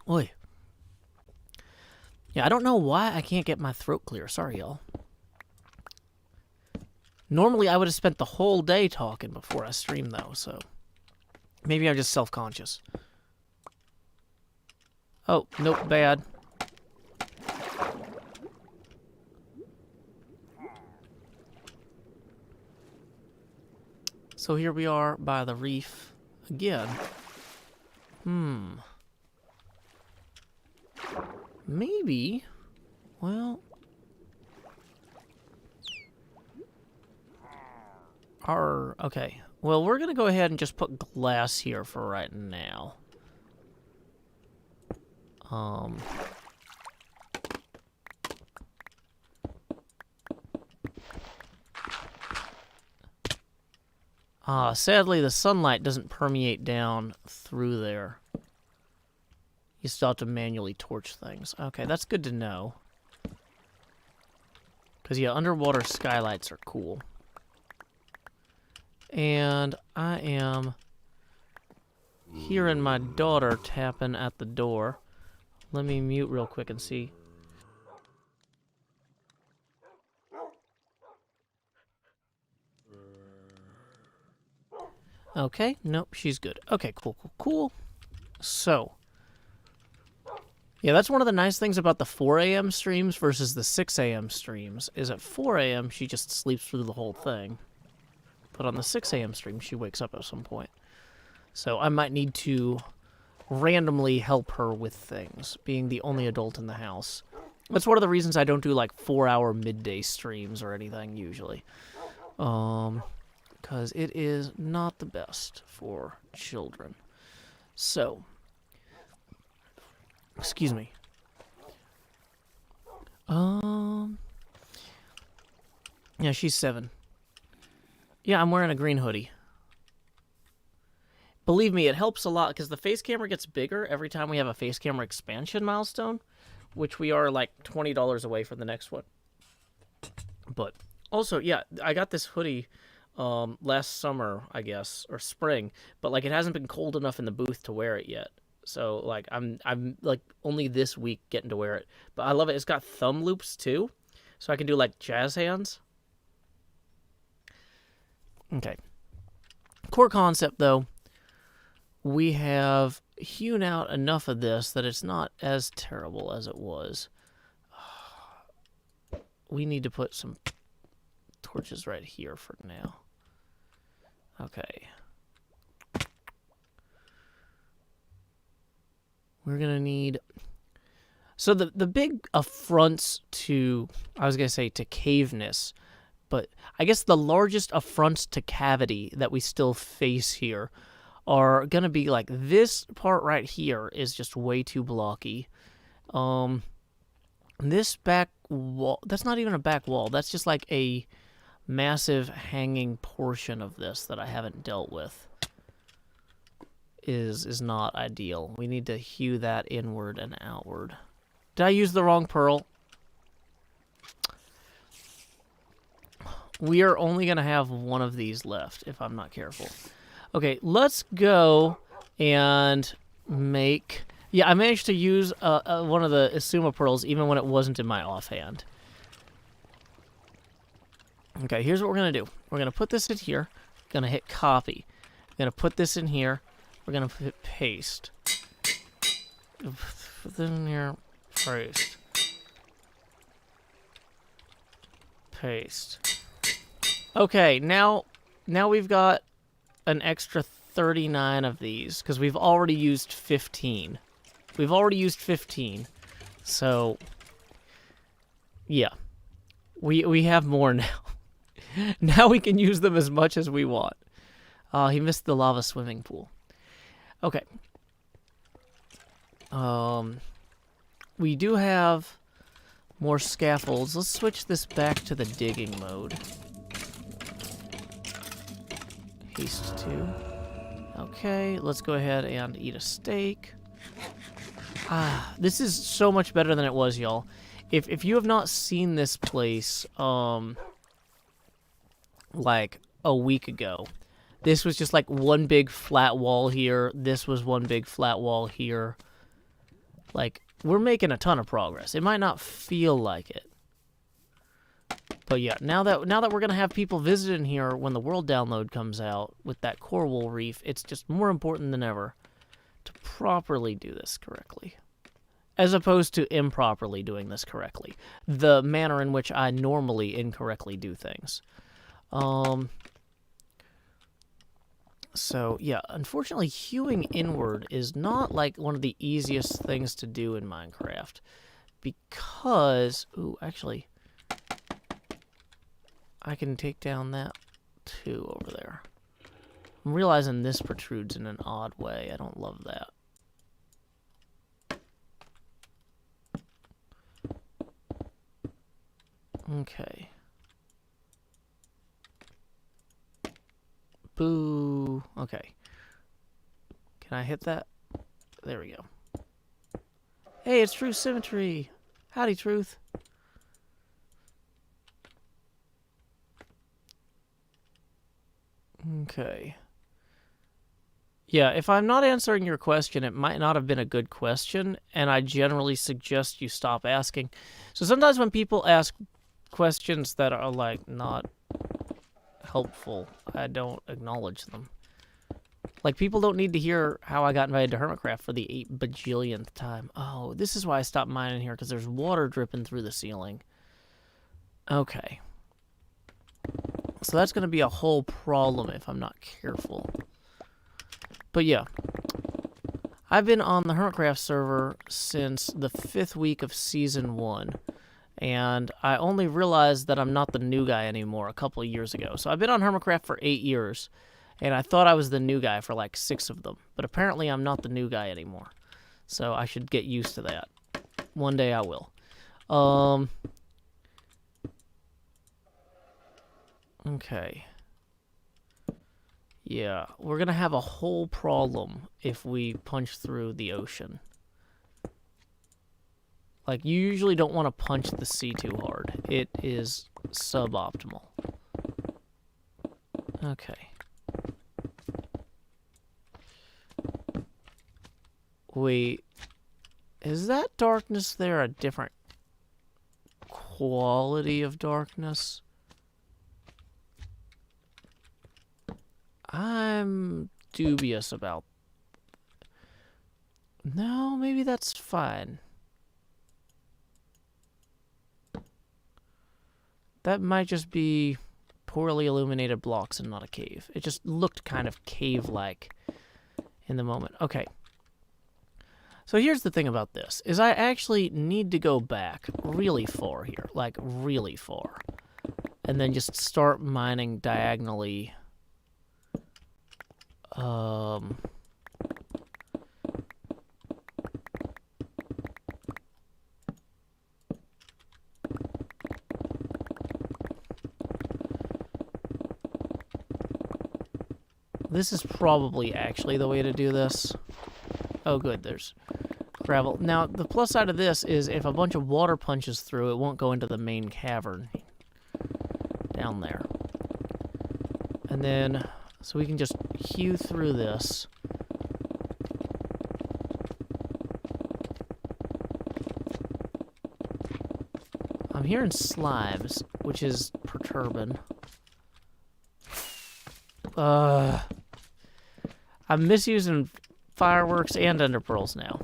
Oi. Yeah, I don't know why I can't get my throat clear. Sorry, y'all. Normally, I would have spent the whole day talking before I stream, though, so... Maybe I'm just self-conscious. Oh, nope, bad. So here we are by the reef again. Maybe... Well... Okay. Well, we're going to go ahead and just put glass here for right now. Sadly, the sunlight doesn't permeate down through there. You still have to manually torch things. Okay, that's good to know. Because, yeah, underwater skylights are cool. And I am hearing my daughter tapping at the door. Let me mute real quick and see. Okay, nope, she's good. Okay, cool, cool, cool. So, yeah, that's one of the nice things about the 4 a.m. streams versus the 6 a.m. streams, is at 4 a.m. she just sleeps through the whole thing. But on the 6 a.m. stream, she wakes up at some point. So I might need to randomly help her with things, being the only adult in the house. That's one of the reasons I don't do, like, 4-hour midday streams or anything, usually. Because it is not the best for children. So, excuse me. Yeah, she's 7. Yeah, I'm wearing a green hoodie. Believe me, it helps a lot, because the face camera gets bigger every time we have a face camera expansion milestone, which we are, like, $20 away from the next one. But, also, yeah, I got this hoodie last summer, I guess, or spring, but, like, it hasn't been cold enough in the booth to wear it yet. So, like, I'm like, only this week getting to wear it. But I love it. It's got thumb loops, too, so I can do, like, jazz hands. Okay. Core concept, though. We have hewn out enough of this that it's not as terrible as it was. We need to put some torches right here for now. Okay. We're going to need... So the big affronts to... I was going to say to caveness, but I guess the largest affronts to cavity that we still face here are going to be, like, this part right here is just way too blocky. This back wall, that's not even a back wall. That's just, like, a massive hanging portion of this that I haven't dealt with. Is not ideal. We need to hew that inward and outward. Did I use the wrong pearl? We are only going to have one of these left if I'm not careful. Okay, let's go and make... Yeah, I managed to use one of the Asuma pearls even when it wasn't in my offhand. Okay, here's what we're going to do. We're going to put this in here. Going to hit copy. Going to put this in here. We're going to hit paste. Put this in here. Paste. Paste. Okay, now we've got an extra 39 of these, because we've already used 15. We've already used 15. So, yeah. We have more now. Now we can use them as much as we want. He missed the lava swimming pool. Okay. We do have more scaffolds. Let's switch this back to the digging mode. Haste 2. Okay, let's go ahead and eat a steak. This is so much better than it was, y'all. If you have not seen this place, like a week ago, this was just like one big flat wall here. This was one big flat wall here. Like, we're making a ton of progress. It might not feel like it. But yeah, now that we're going to have people visiting here when the world download comes out with that coral wool reef, it's just more important than ever to properly do this correctly. As opposed to improperly doing this correctly. The manner in which I normally incorrectly do things. So, yeah, unfortunately, hewing inward is not, like, one of the easiest things to do in Minecraft. Because... Ooh, actually... I can take down that, too, over there. I'm realizing this protrudes in an odd way. I don't love that. Okay. Boo. Okay. Can I hit that? There we go. Hey, it's Truth Symmetry. Howdy, Truth. Okay. Yeah, if I'm not answering your question, it might not have been a good question, and I generally suggest you stop asking. So sometimes when people ask questions that are, like, not helpful, I don't acknowledge them. Like, people don't need to hear how I got invited to Hermitcraft for the 8 bajillionth time. Oh, this is why I stopped mining here, because there's water dripping through the ceiling. Okay. So that's going to be a whole problem if I'm not careful. But yeah. I've been on the Hermitcraft server since the 5th week of Season 1. And I only realized that I'm not the new guy anymore a couple of years ago. So I've been on Hermitcraft for 8 years. And I thought I was the new guy for like 6 of them. But apparently I'm not the new guy anymore. So I should get used to that. One day I will. Okay. Yeah, we're going to have a whole problem if we punch through the ocean. Like, you usually don't want to punch the sea too hard. It is suboptimal. Okay. Wait, is that darkness there a different quality of darkness? I'm dubious about... No, maybe that's fine. That might just be poorly illuminated blocks and not a cave. It just looked kind of cave-like in the moment. Okay. So here's the thing about this, is I actually need to go back really far here. Like, really far. And then just start mining diagonally... This is probably actually the way to do this. Oh, good, there's gravel. Now, the plus side of this is if a bunch of water punches through, it won't go into the main cavern down there. And then, so we can just hew through this. I'm hearing slimes, which is perturbing. I'm misusing fireworks and ender pearls now.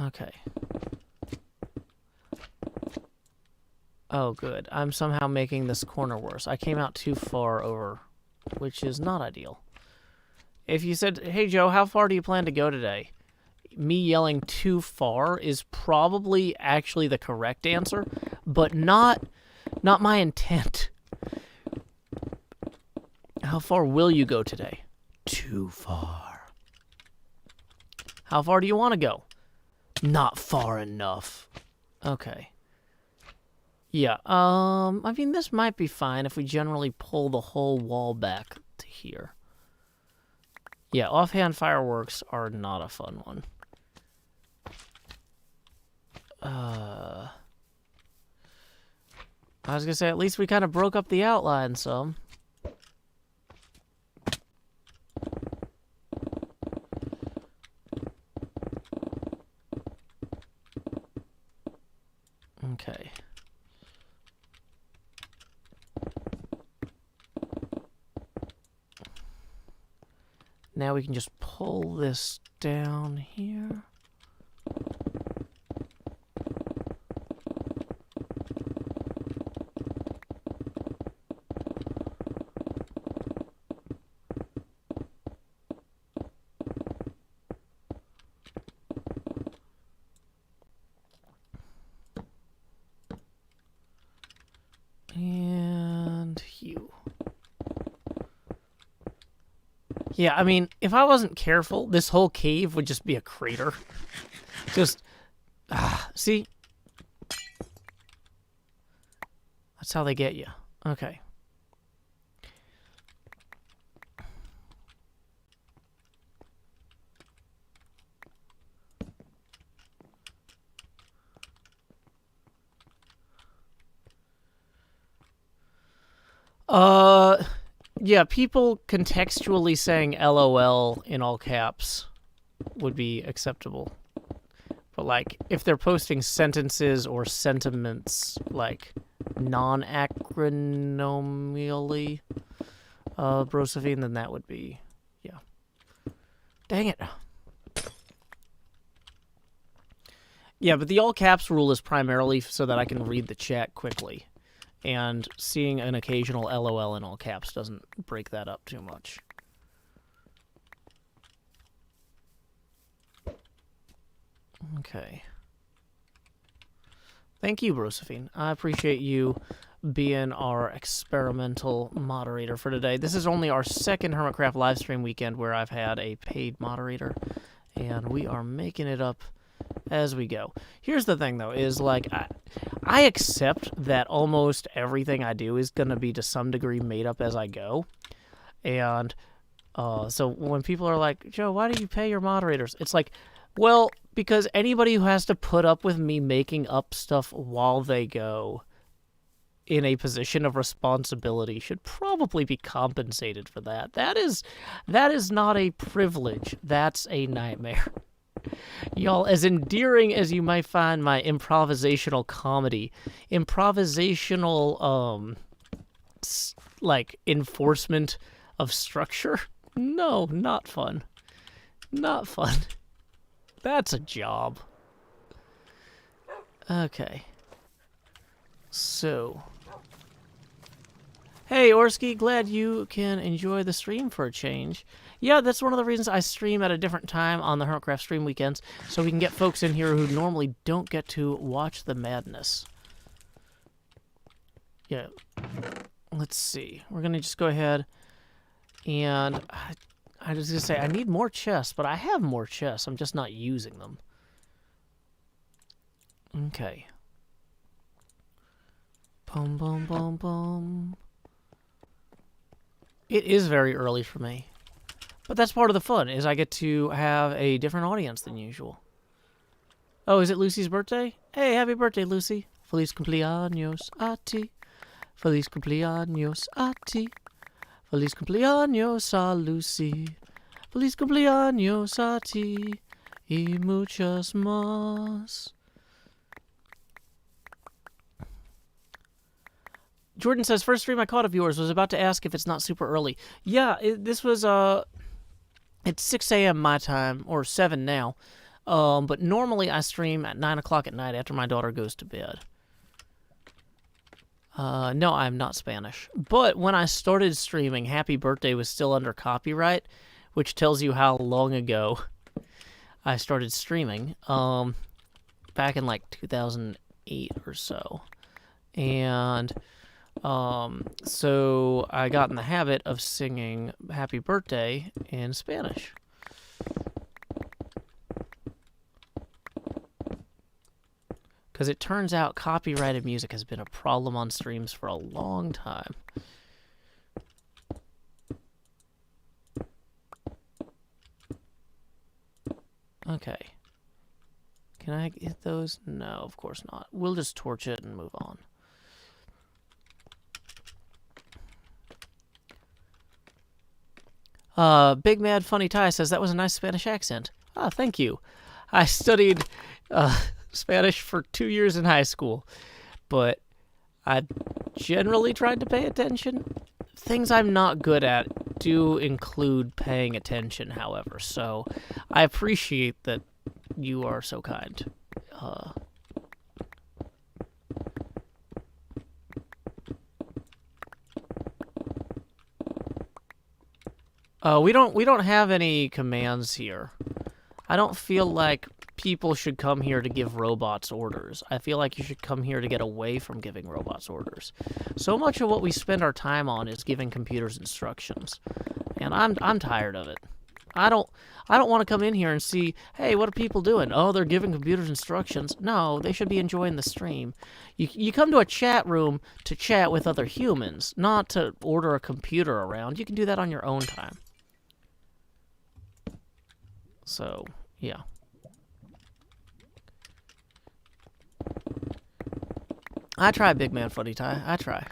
Okay. Oh, good. I'm somehow making this corner worse. I came out too far over, which is not ideal. If you said, hey, Joe, how far do you plan to go today? Me yelling too far is probably actually the correct answer, but not my intent. How far will you go today? Too far. How far do you want to go? Not far enough. Okay. Yeah, I mean, this might be fine if we generally pull the whole wall back to here. Yeah, offhand fireworks are not a fun one. I was gonna say, at least we kind of broke up the outline some. Okay. Now we can just pull this down here. And you. Yeah, I mean, if I wasn't careful, this whole cave would just be a crater. Just, see? That's how they get you. Okay. Yeah, people contextually saying LOL in all caps would be acceptable. But, like, if they're posting sentences or sentiments, like, non-acronomially Brosephine, then that would be, yeah. Dang it. Yeah, but the all caps rule is primarily so that I can read the chat quickly. And seeing an occasional LOL in all caps doesn't break that up too much. Okay. Thank you, Brosephine. I appreciate you being our experimental moderator for today. This is only our second Hermitcraft livestream weekend where I've had a paid moderator, and we are making it up as we go. Here's the thing, though, is like I accept that almost everything I do is going to be to some degree made up as I go. And so when people are like, Joe, why do you pay your moderators? It's like, well, because anybody who has to put up with me making up stuff while they go in a position of responsibility should probably be compensated for that. That is not a privilege. That's a nightmare. Y'all, as endearing as you might find my improvisational comedy, improvisational, like, enforcement of structure, no, not fun. Not fun. That's a job. Okay. So. Hey, Orsky, glad you can enjoy the stream for a change. Yeah, that's one of the reasons I stream at a different time on the Hermitcraft stream weekends, so we can get folks in here who normally don't get to watch the madness. Yeah. Let's see. We're going to just go ahead and... I was going to say, I need more chests, but I have more chests. I'm just not using them. Okay. Boom, boom, boom, boom. It is very early for me. But that's part of the fun, is I get to have a different audience than usual. Oh, is it Lucy's birthday? Hey, happy birthday, Lucy. Feliz cumpleaños a ti. Feliz cumpleaños a ti. Feliz cumpleaños a Lucy. Feliz cumpleaños a ti. Y muchos más. Jordan says, first stream I caught of yours, was about to ask if it's not super early. Yeah, this was, it's 6 a.m. my time, or 7 now. But normally I stream at 9 o'clock at night after my daughter goes to bed. No, I'm not Spanish. But when I started streaming, Happy Birthday was still under copyright, which tells you how long ago I started streaming. Back in like 2008 or so. And so I got in the habit of singing Happy Birthday in Spanish. Because it turns out copyrighted music has been a problem on streams for a long time. Okay. Can I hit those? No, of course not. We'll just torch it and move on. Big Mad Funny Ty says that was a nice Spanish accent. Ah, thank you. I studied Spanish for 2 years in high school, but I generally tried to pay attention. Things I'm not good at do include paying attention, however, so I appreciate that you are so kind. We don't have any commands here. I don't feel like people should come here to give robots orders. I feel like you should come here to get away from giving robots orders. So much of what we spend our time on is giving computers instructions, and I'm tired of it. I don't want to come in here and see, hey, what are people doing? Oh, they're giving computers instructions. No, they should be enjoying the stream. You come to a chat room to chat with other humans, not to order a computer around. You can do that on your own time. So, yeah. I try, Big Man Funny Tie. I try.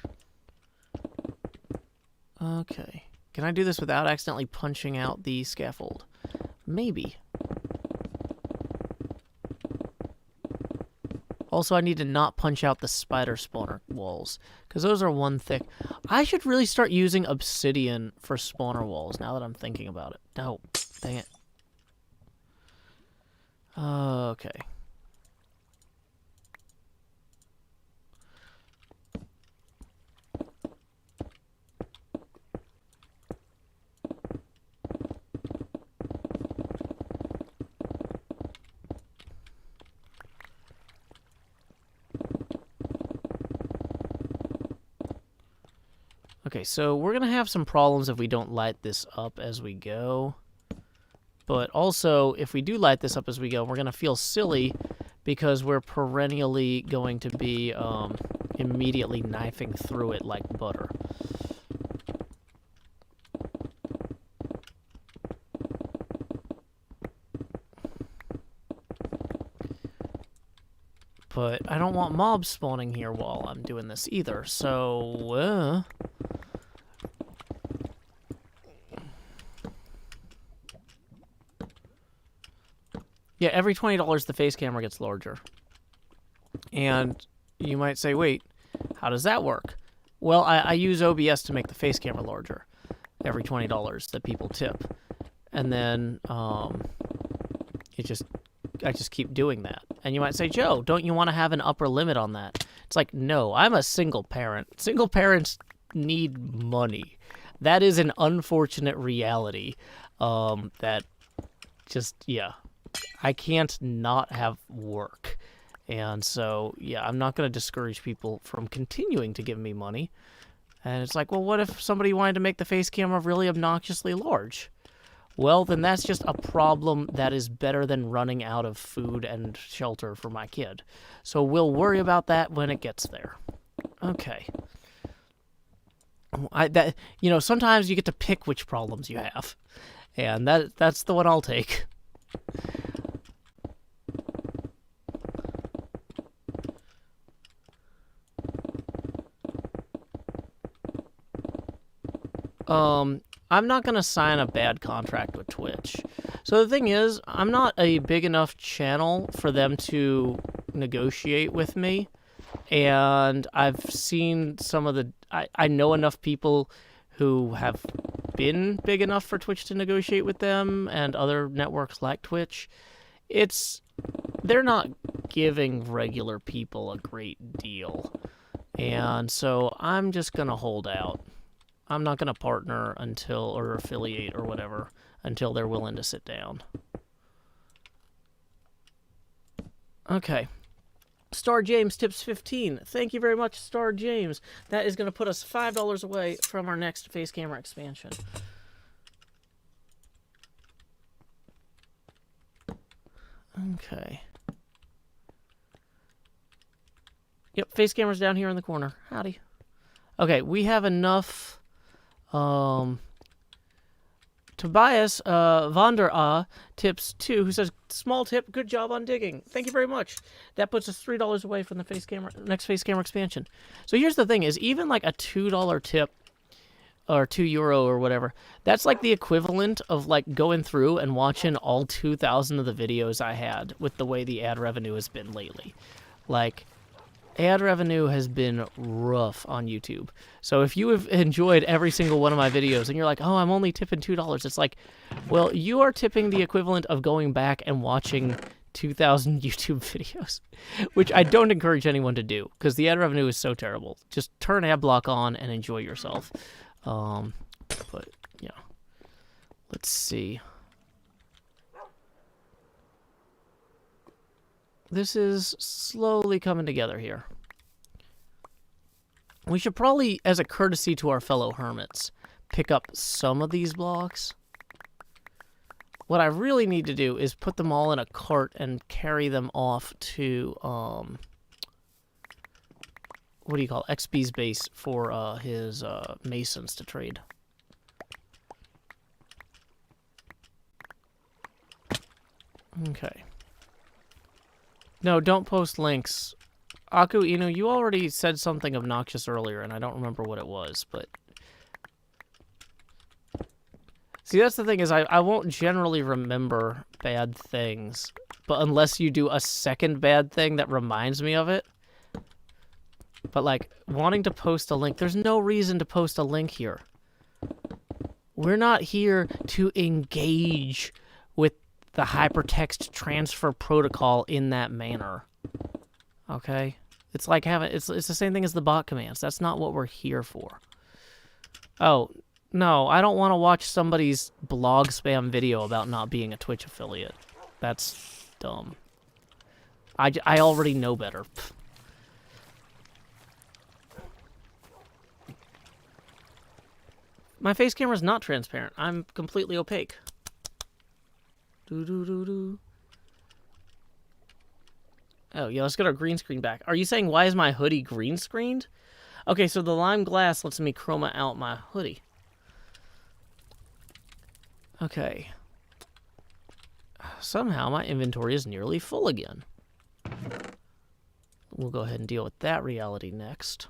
Okay. Can I do this without accidentally punching out the scaffold? Maybe. Also, I need to not punch out the spider spawner walls, because those are one thick. I should really start using obsidian for spawner walls, now that I'm thinking about it. No, dang it. Okay. Okay, so we're going to have some problems if we don't light this up as we go. But also, if we do light this up as we go, we're going to feel silly because we're perennially going to be immediately knifing through it like butter. But I don't want mobs spawning here while I'm doing this either, so... Yeah, every $20 the face camera gets larger. And you might say, wait, how does that work? Well, I use OBS to make the face camera larger every $20 that people tip. And then I just keep doing that. And you might say, Joe, don't you want to have an upper limit on that? It's like, no, I'm a single parent. Single parents need money. That is an unfortunate reality that just, yeah. I can't not have work. And so, yeah, I'm not going to discourage people from continuing to give me money. And it's like, well, what if somebody wanted to make the face camera really obnoxiously large? Well, then that's just a problem that is better than running out of food and shelter for my kid. So we'll worry about that when it gets there. Okay. Sometimes you get to pick which problems you have. And that's the one I'll take. I'm not going to sign a bad contract with Twitch. So the thing is, I'm not a big enough channel for them to negotiate with me. And I've seen some of the... I know enough people who have been big enough for Twitch to negotiate with them and other networks like Twitch. They're not giving regular people a great deal. And so I'm just going to hold out. I'm not going to partner or affiliate or whatever until they're willing to sit down. Okay. Star James tips 15. Thank you very much, Star James. That is going to put us $5 away from our next face camera expansion. Okay. Yep, face camera's down here in the corner. Howdy. Okay, we have enough... Tobias Vander tips 2, who says, small tip, good job on digging. Thank you very much. That puts us $3 away from the next face camera expansion. So here's the thing, is even like a $2 tip, or €2 or whatever, that's like the equivalent of like going through and watching all 2,000 of the videos I had with the way the ad revenue has been lately. Like... ad revenue has been rough on YouTube. So if you have enjoyed every single one of my videos and you're like, oh, I'm only tipping $2, it's like, well, you are tipping the equivalent of going back and watching 2,000 YouTube videos, which I don't encourage anyone to do because the ad revenue is so terrible. Just turn ad block on and enjoy yourself. But, yeah. Let's see. This is slowly coming together here. We should probably, as a courtesy to our fellow hermits, pick up some of these blocks. What I really need to do is put them all in a cart and carry them off to, what do you call it? XB's base for his masons to trade. Okay. No, don't post links. Aku Inu, you already said something obnoxious earlier, and I don't remember what it was, but... See, that's the thing, is I won't generally remember bad things, but unless you do a second bad thing that reminds me of it. But, like, wanting to post a link, there's no reason to post a link here. We're not here to engage with the hypertext transfer protocol in that manner. Okay? It's like having, it's the same thing as the bot commands. That's not what we're here for. Oh, no, I don't want to watch somebody's blog spam video about not being a Twitch affiliate. That's dumb. I already know better. My face camera is not transparent. I'm completely opaque. Do. Oh, yeah, let's get our green screen back. Are you saying, why is my hoodie green screened? Okay, so the lime glass lets me chroma out my hoodie. Okay. Somehow my inventory is nearly full again. We'll go ahead and deal with that reality next.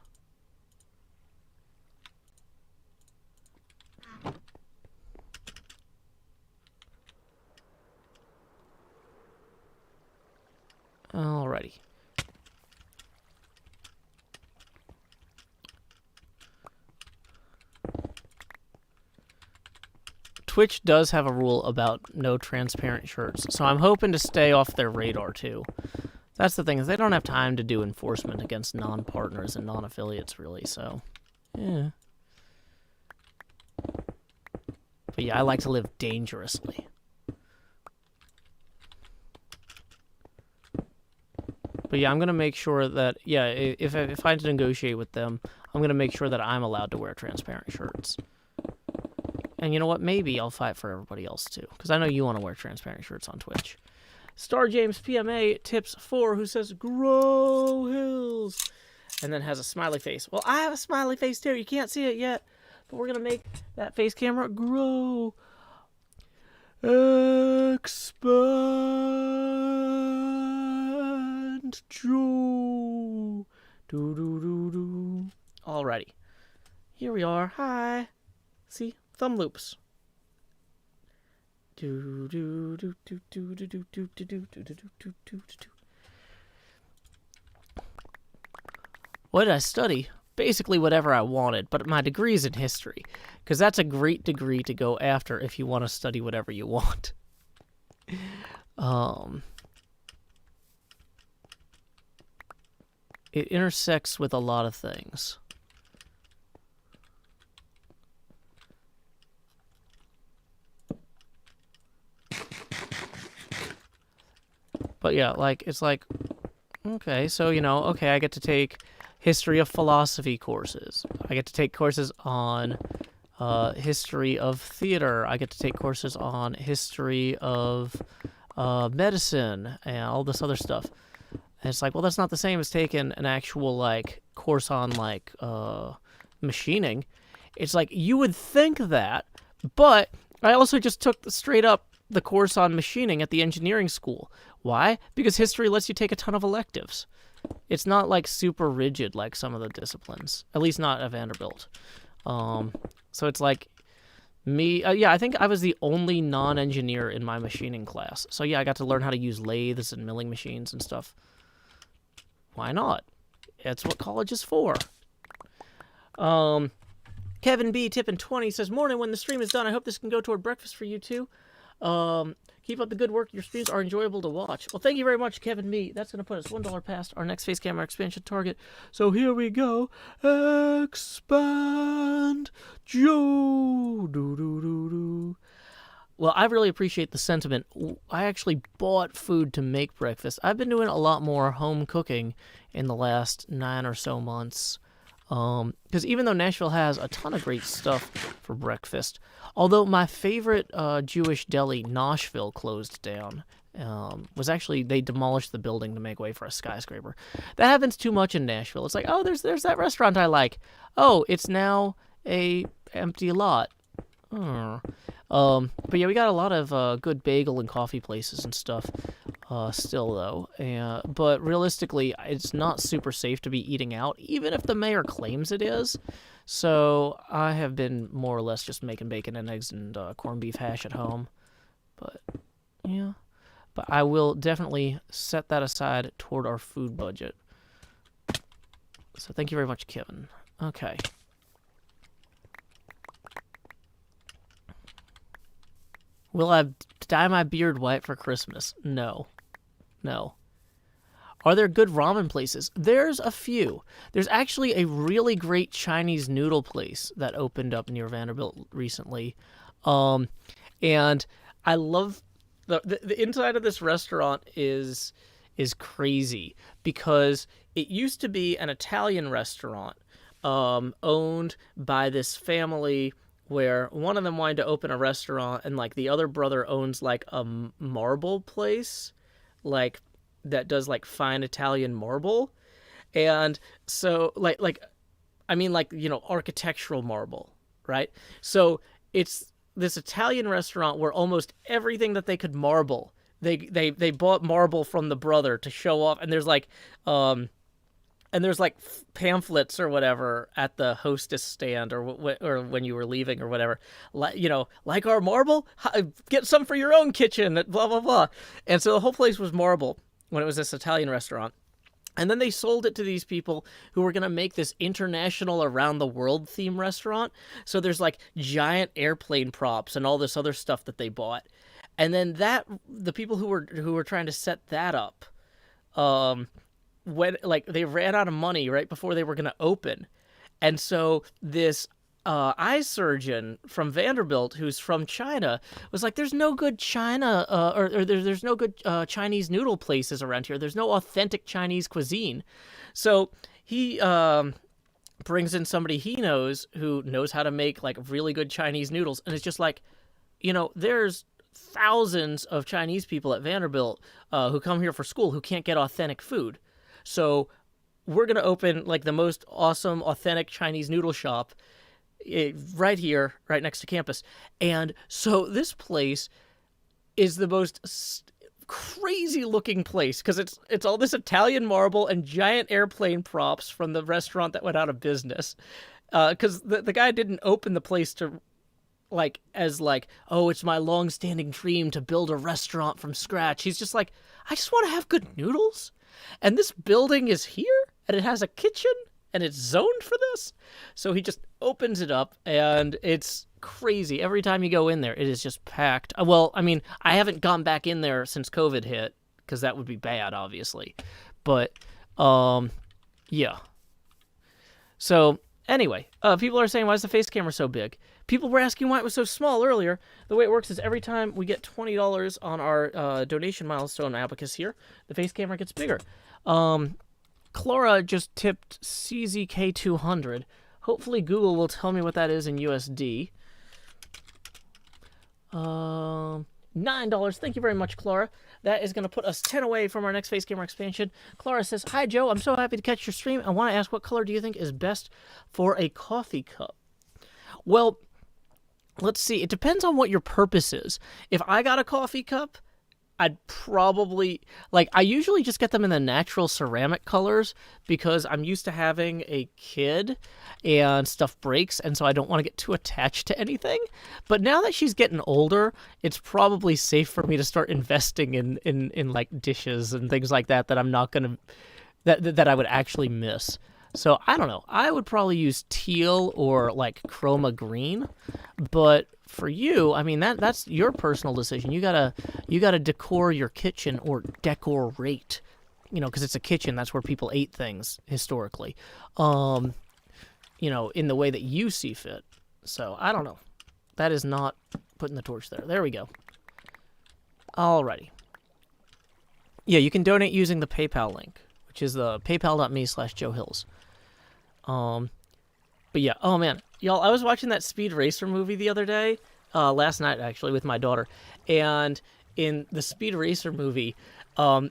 Alrighty. Twitch does have a rule about no transparent shirts, so I'm hoping to stay off their radar too. That's the thing, is they don't have time to do enforcement against non-partners and non-affiliates really, so yeah. But yeah, I like to live dangerously. But yeah, I'm going to make sure that, yeah, if I had to negotiate with them, I'm going to make sure that I'm allowed to wear transparent shirts. And you know what? Maybe I'll fight for everybody else too, because I know you want to wear transparent shirts on Twitch. Star James PMA tips 4, who says, "Grow Hills," and then has a smiley face. Well, I have a smiley face too. You can't see it yet, but we're going to make that face camera grow. Expand Joe. Do. Alrighty. Here we are. Hi. See? Thumb loops. What did I study? Basically whatever I wanted, but my degree is in history, because that's a great degree to go after if you want to study whatever you want. It intersects with a lot of things. But yeah, like, it's like, okay, so, you know, okay, I get to take history of philosophy courses. I get to take courses on history of theater. I get to take courses on history of medicine and all this other stuff. And it's like, well, that's not the same as taking an actual, like, course on, like, machining. It's like, you would think that, but I also just took straight up the course on machining at the engineering school. Why? Because history lets you take a ton of electives. It's not, like, super rigid like some of the disciplines. At least not at Vanderbilt. So it's like me... yeah, I think I was the only non-engineer in my machining class. So yeah, I got to learn how to use lathes and milling machines and stuff. Why not? It's what college is for. Kevin B. tipping 20 says, "Morning, when the stream is done, I hope this can go toward breakfast for you too. Keep up the good work. Your streams are enjoyable to watch." Well, thank you very much, Kevin B. That's going to put us $1 past our next face camera expansion target. So here we go. Expand Joe. Do. Well, I really appreciate the sentiment. I actually bought food to make breakfast. I've been doing a lot more home cooking in the last 9 or so months. Because even though Nashville has a ton of great stuff for breakfast, although my favorite Jewish deli, Noshville, closed down, was actually, they demolished the building to make way for a skyscraper. That happens too much in Nashville. It's like, oh, there's that restaurant I like. Oh, it's now a empty lot. But yeah, we got a lot of good bagel and coffee places and stuff still, though. But realistically, it's not super safe to be eating out, even if the mayor claims it is. So I have been more or less just making bacon and eggs and corned beef hash at home. But, yeah. but I will definitely set that aside toward our food budget. So thank you very much, Kevin. Okay. Will I dye my beard white for Christmas? No. No. Are there good ramen places? There's a few. There's actually a really great Chinese noodle place that opened up near Vanderbilt recently. And I love the inside of this restaurant is crazy because it used to be an Italian restaurant owned by this family where one of them wanted to open a restaurant and like the other brother owns like a marble place like that does like fine Italian marble. And so like I mean like, you know, architectural marble, right? So it's this Italian restaurant where almost everything that they could marble, they bought marble from the brother to show off, and there's like pamphlets or whatever at the hostess stand or when you were leaving or whatever, you know, like our marble, get some for your own kitchen, blah blah blah. And so the whole place was marble when it was this Italian restaurant. And then they sold it to these people who were going to make this international around the world theme restaurant. So there's like giant airplane props and all this other stuff that they bought. And then the people who were trying to set that up, when like they ran out of money right before they were going to open. And so this eye surgeon from Vanderbilt, who's from China, was like, "There's no good China, or there's no good Chinese noodle places around here. There's no authentic Chinese cuisine." So he brings in somebody he knows who knows how to make like really good Chinese noodles, and it's just like, you know, there's thousands of Chinese people at Vanderbilt who come here for school who can't get authentic food. So we're gonna open like the most awesome authentic Chinese noodle shop right here, right next to campus. And so this place is the most crazy looking place because it's all this Italian marble and giant airplane props from the restaurant that went out of business. Because the guy didn't open the place to like as like, oh, it's my long-standing dream to build a restaurant from scratch. He's just like, I just want to have good noodles, and this building is here and it has a kitchen and it's zoned for this. So he just opens it up, and it's crazy. Every time you go in there, it is just packed. Well, I mean, I haven't gone back in there since COVID hit, because that would be bad, obviously. But, yeah. So, anyway, people are saying, why is the face camera so big? People were asking why it was so small earlier. The way it works is every time we get $20 on our donation milestone abacus here, the face camera gets bigger. Clara just tipped CZK200. Hopefully Google will tell me what that is in USD. $9. Thank you very much, Clara. That is going to put us 10 away from our next face camera expansion. Clara says, "Hi, Joe. I'm so happy to catch your stream. I want to ask, what color do you think is best for a coffee cup?" Well, let's see. It depends on what your purpose is. If I got a coffee cup, I'd probably, like, I usually just get them in the natural ceramic colors because I'm used to having a kid and stuff breaks, and so I don't want to get too attached to anything. But now that she's getting older, it's probably safe for me to start investing in like dishes and things like that I'm not going to, that I would actually miss. So I don't know. I would probably use teal or like chroma green, but for you, I mean that's your personal decision. You gotta decor your kitchen or decorate, you know, because it's a kitchen. That's where people ate things historically, you know, in the way that you see fit. So I don't know. That is not putting the torch there. There we go. Alrighty. Yeah, you can donate using the PayPal link, which is the paypal.me/JoeHills. But yeah, oh man, y'all, I was watching that Speed Racer movie the other day, last night actually with my daughter, and in the Speed Racer movie,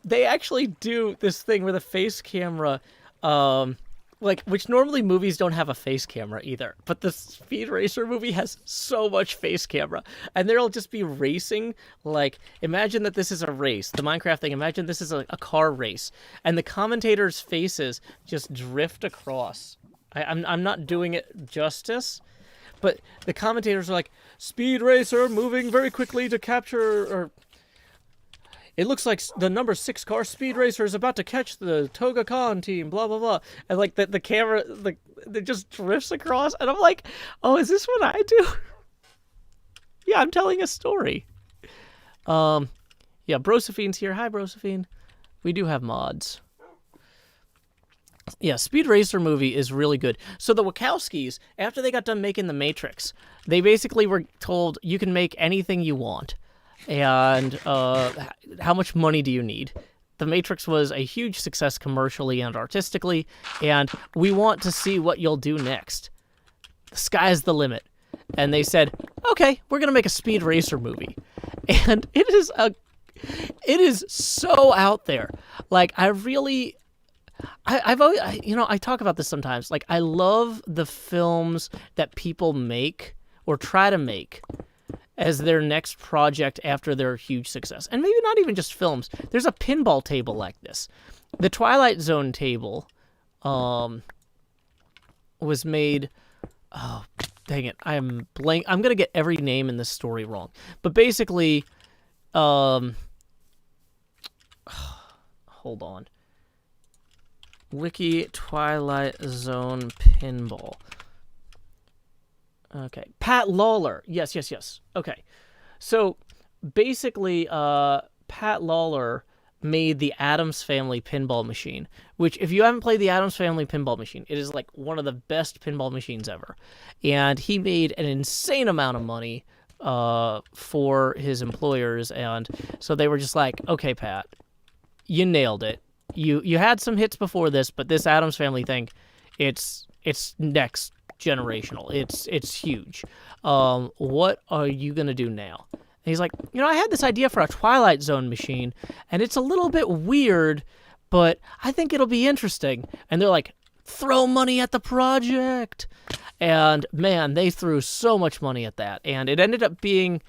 they actually do this thing with a face camera, like, which normally movies don't have a face camera either, but the Speed Racer movie has so much face camera, and there'll just be racing, like, imagine that this is a race, the Minecraft thing, imagine this is a car race, and the commentators' faces just drift across. I'm not doing it justice, but the commentators are like, Speed Racer moving very quickly to capture, or it looks like the number 6 car speed racer is about to catch the Toga Khan team, blah, blah, blah. And, like, the camera, like, it just drifts across. And I'm like, oh, is this what I do? Yeah, I'm telling a story. Yeah, Brosophine's here. Hi, Brosophine. We do have mods. Yeah, Speed Racer movie is really good. So the Wachowskis, after they got done making The Matrix, they basically were told, you can make anything you want. And how much money do you need? The Matrix was a huge success commercially and artistically, and we want to see what you'll do next. The sky's the limit. And they said, okay, we're going to make a Speed Racer movie. And it is so out there. Like, I've always, I talk about this sometimes. Like, I love the films that people make or try to make as their next project after their huge success. And maybe not even just films. There's a pinball table like this. The Twilight Zone table was made... Oh, dang it. I'm going to get every name in this story wrong. But basically... hold on. Wiki Twilight Zone Pinball. Okay. Pat Lawler. Yes. Okay. So, basically, Pat Lawler made the Addams Family pinball machine, which, if you haven't played the Addams Family pinball machine, it is, like, one of the best pinball machines ever. And he made an insane amount of money for his employers, and so they were just like, okay, Pat, you nailed it. You had some hits before this, but this Addams Family thing, it's next generational. It's huge. What are you gonna do now? And he's like, I had this idea for a Twilight Zone machine, and it's a little bit weird, but I think it'll be interesting. And they're like, throw money at the project. And man, they threw so much money at that, and it ended up being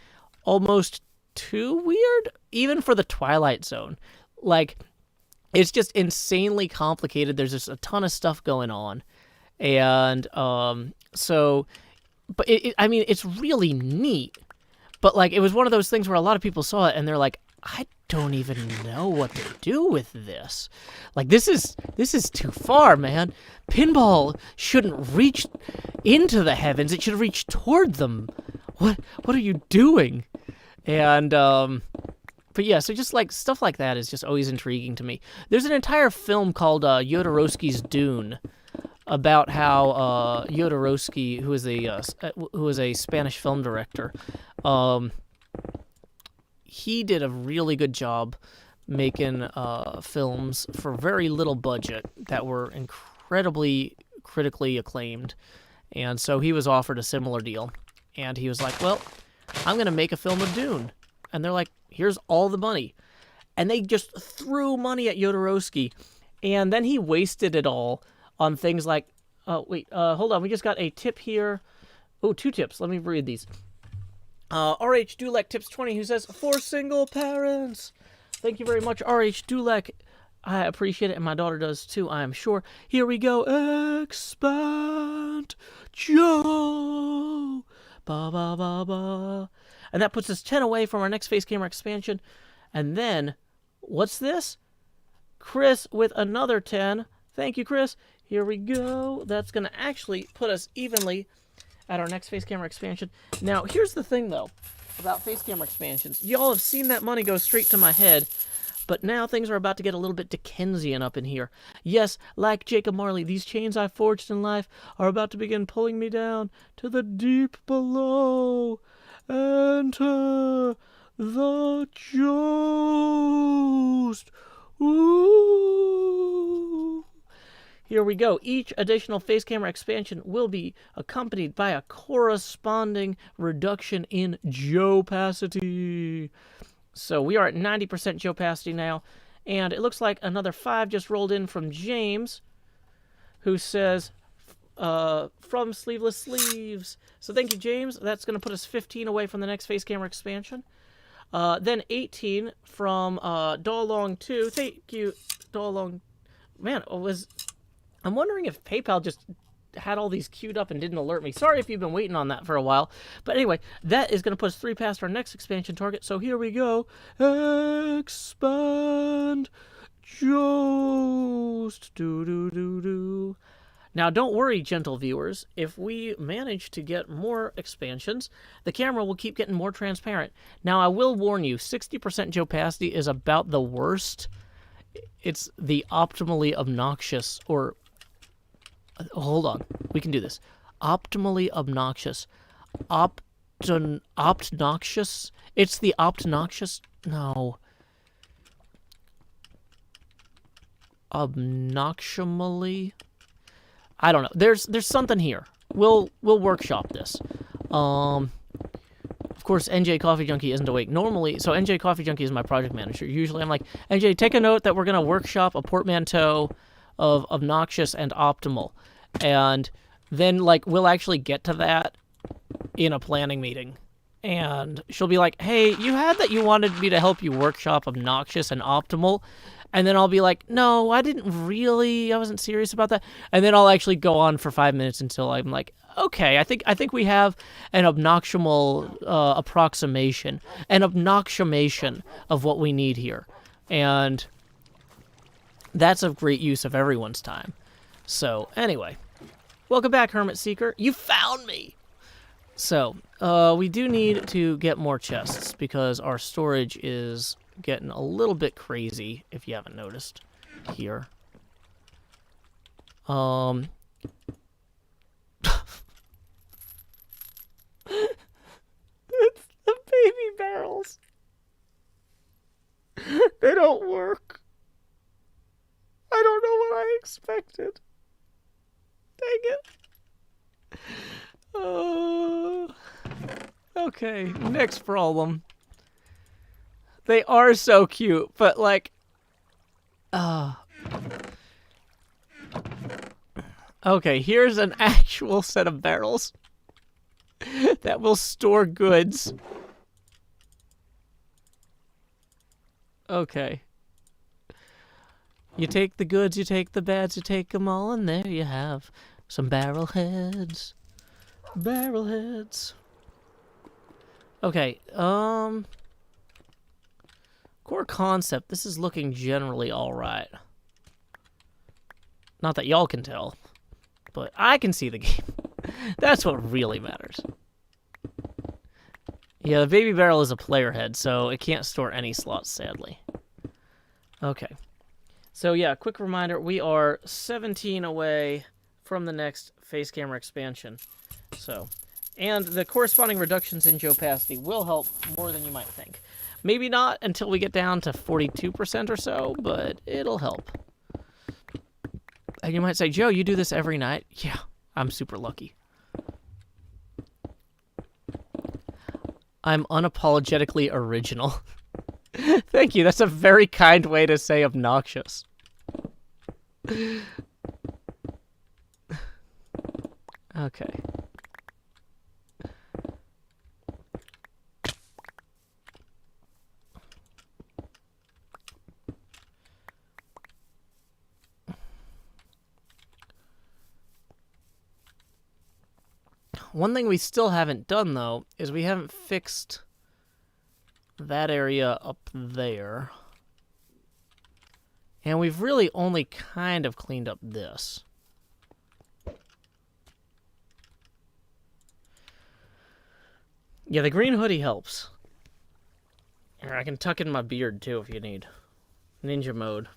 almost too weird, even for the Twilight Zone. Like, it's just insanely complicated. There's just a ton of stuff going on. And so, but it's really neat. But, like, it was one of those things where a lot of people saw it and they're like, I don't even know what to do with this. Like, this is too far, man. Pinball shouldn't reach into the heavens. It should reach toward them. What are you doing? And, but yeah, so just, like, stuff like that is just always intriguing to me. There's an entire film called Jodorowsky's Dune, about how Jodorowsky, who is a Spanish film director, he did a really good job making films for very little budget that were incredibly critically acclaimed. And so he was offered a similar deal. And he was like, well, I'm going to make a film of Dune. And they're like, here's all the money. And they just threw money at Jodorowsky. And then he wasted it all on things like, hold on, we just got a tip here. Oh, 2 tips. Let me read these. R.H. Dulek tips 20, who says, for single parents. Thank you very much, R.H. Dulek. I appreciate it, and my daughter does too, I am sure. Here we go. Expand Joe. Ba, ba, ba, ba. And that puts us 10 away from our next face camera expansion. And then, what's this? Chris with another 10. Thank you, Chris. Here we go. That's going to actually put us evenly at our next face camera expansion. Now, here's the thing, though, about face camera expansions. Y'all have seen that money go straight to my head, but now things are about to get a little bit Dickensian up in here. Yes, like Jacob Marley, these chains I forged in life are about to begin pulling me down to the deep below. Enter the ghost. Ooh. Here we go. Each additional face camera expansion will be accompanied by a corresponding reduction in Joe-pacity. So we are at 90% Joe-pacity now, and it looks like another 5 just rolled in from James, who says, from Sleeveless Sleeves. So thank you, James. That's going to put us 15 away from the next face camera expansion. Then 18 from Dolong2. Thank you, Dolong. Man, I'm wondering if PayPal just had all these queued up and didn't alert me. Sorry if you've been waiting on that for a while. But anyway, that is going to put us 3 past our next expansion target. So here we go. Expand Jost. Do. Now, don't worry, gentle viewers. If we manage to get more expansions, the camera will keep getting more transparent. Now, I will warn you, 60% opacity is about the worst. It's the optimally obnoxious, or... Hold on. We can do this. Optimally obnoxious. Obnoxious? It's the obnoxious... No. Obnoxially... I don't know. There's something here. We'll workshop this. Of course, NJ Coffee Junkie isn't awake. Normally, so NJ Coffee Junkie is my project manager. Usually I'm like, NJ, take a note that we're going to workshop a portmanteau of obnoxious and optimal. And then, like, we'll actually get to that in a planning meeting. And she'll be like, hey, you had that you wanted me to help you workshop obnoxious and optimal. And then I'll be like, no, I wasn't serious about that. And then I'll actually go on for 5 minutes until I'm like, okay, I think we have an obnoximal approximation, an obnoximation of what we need here. And that's of great use of everyone's time. So, anyway, welcome back, Hermit Seeker. You found me! So, we do need to get more chests because our storage is getting a little bit crazy, if you haven't noticed, here. It's the baby barrels. They don't work. I don't know what I expected. Dang it. Okay, next problem. They are so cute, but like... Okay, here's an actual set of barrels that will store goods. Okay. You take the goods, you take the bads, you take them all, and there you have some barrel heads. Barrel heads. Okay, core concept, this is looking generally alright. Not that y'all can tell, but I can see the game. That's what really matters. Yeah, the baby barrel is a player head, so it can't store any slots, sadly. Okay. So yeah, quick reminder, we are 17 away from the next face camera expansion. So, and the corresponding reductions in opacity will help more than you might think. Maybe not until we get down to 42% or so, but it'll help. And you might say, Joe, you do this every night? Yeah, I'm super lucky. I'm unapologetically original. Thank you, that's a very kind way to say obnoxious. Okay. One thing we still haven't done, though, is we haven't fixed that area up there. And we've really only kind of cleaned up this. Yeah, the green hoodie helps. Here, I can tuck in my beard, too, if you need. Ninja mode.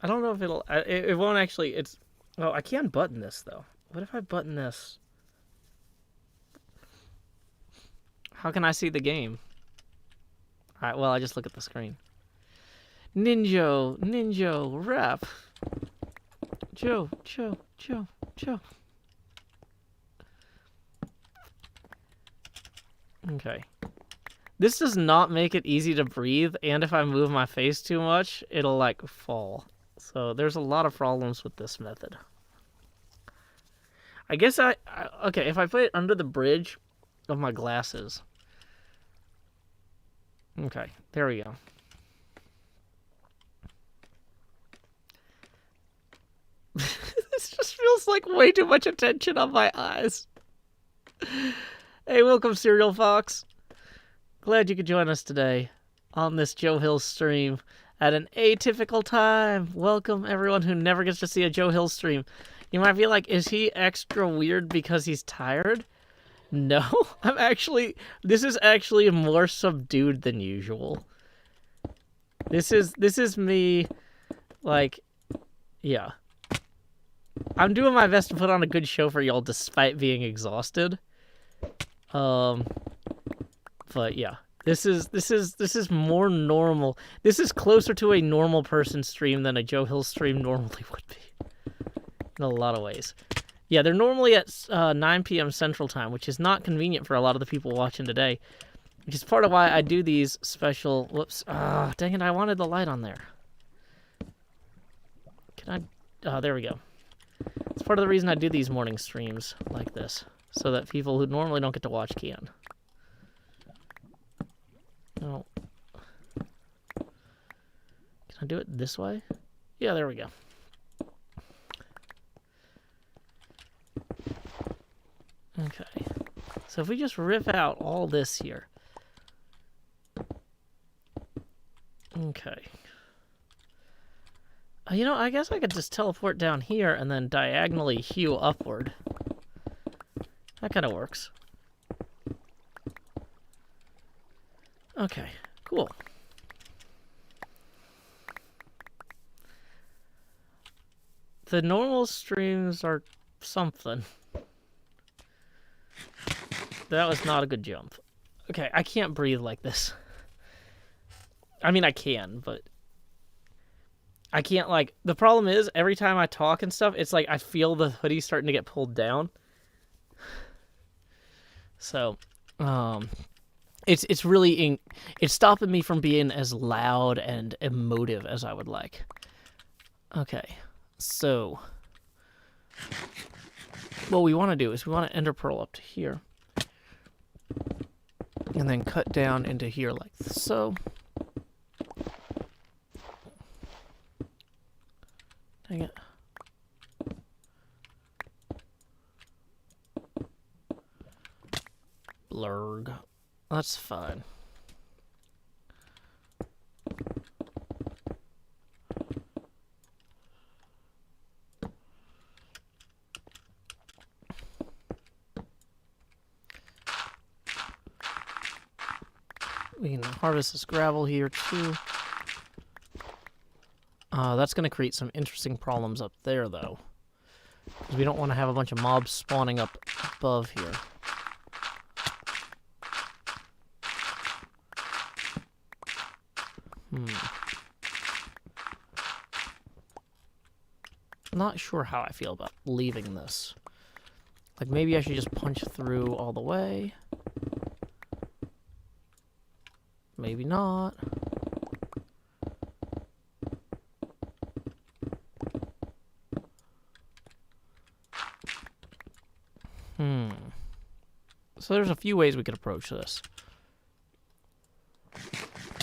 I don't know if it'll... It won't actually... It's... Oh, I can button this, though. What if I button this? How can I see the game? Alright, well, I just look at the screen. Ninja, rap. Joe. Okay. This does not make it easy to breathe, and if I move my face too much, it'll, like, fall. So there's a lot of problems with this method. I guess okay, if I put it under the bridge of my glasses. Okay, there we go. This just feels like way too much attention on my eyes. Hey, welcome, Serial Fox. Glad you could join us today on this Joe Hill stream at an atypical time. Welcome, everyone who never gets to see a Joe Hill stream. You might be like, is he extra weird because he's tired? No, this is actually more subdued than usual. This is me, like, yeah. I'm doing my best to put on a good show for y'all despite being exhausted. But yeah, this is more normal. This is closer to a normal person stream than a Joe Hill stream normally would be. In a lot of ways. Yeah, they're normally at 9 p.m. Central Time, which is not convenient for a lot of the people watching today. Which is part of why I do these special... Whoops. Dang it, I wanted the light on there. Can I... there we go. It's part of the reason I do these morning streams like this. So that people who normally don't get to watch can. No. Can I do it this way? Yeah, there we go. Okay. So if we just rip out all this here. Okay. You know, I guess I could just teleport down here and then diagonally hew upward. That kind of works. Okay, cool. The normal streams are something. That was not a good jump. Okay, I can't breathe like this. I mean, I can, but... I can't, like... The problem is, every time I talk and stuff, it's like I feel the hoodie starting to get pulled down. So, it's really... It's stopping me from being as loud and emotive as I would like. Okay, so... What we want to do is we want to ender pearl up to here. And then cut down into here like so. Dang it. Blurg. That's fine. We can harvest this gravel here too. That's going to create some interesting problems up there, though. Because we don't want to have a bunch of mobs spawning up above here. Not sure how I feel about leaving this. Like, maybe I should just punch through all the way. Maybe not. So there's a few ways we could approach this.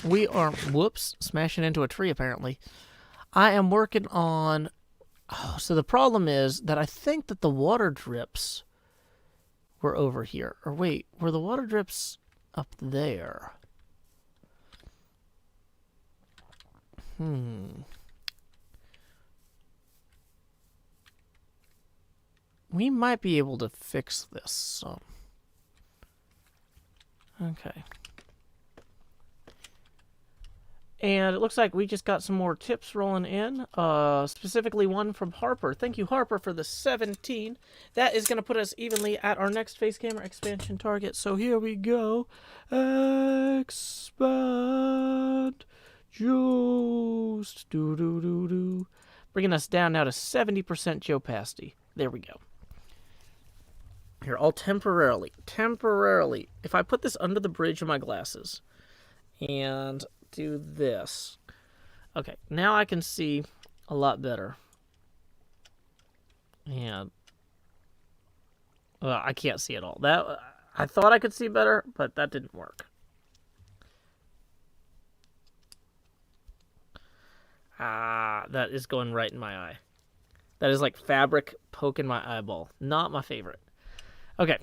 We are, whoops, smashing into a tree apparently. I am working on, so the problem is that I think that the water drips were over here. Or wait, were the water drips up there? We might be able to fix this, so. Okay. And it looks like we just got some more tips rolling in. Specifically one from Harper. Thank you, Harper, for the 17. That is going to put us evenly at our next face camera expansion target. So here we go. Expand. Just do. Bringing us down now to 70% geopacity. There we go. Here, I'll temporarily, if I put this under the bridge of my glasses and do this. Okay, now I can see a lot better. And I can't see at all. That I thought I could see better, but that didn't work. That is going right in my eye. That is like fabric poking my eyeball. Not my favorite. Okay,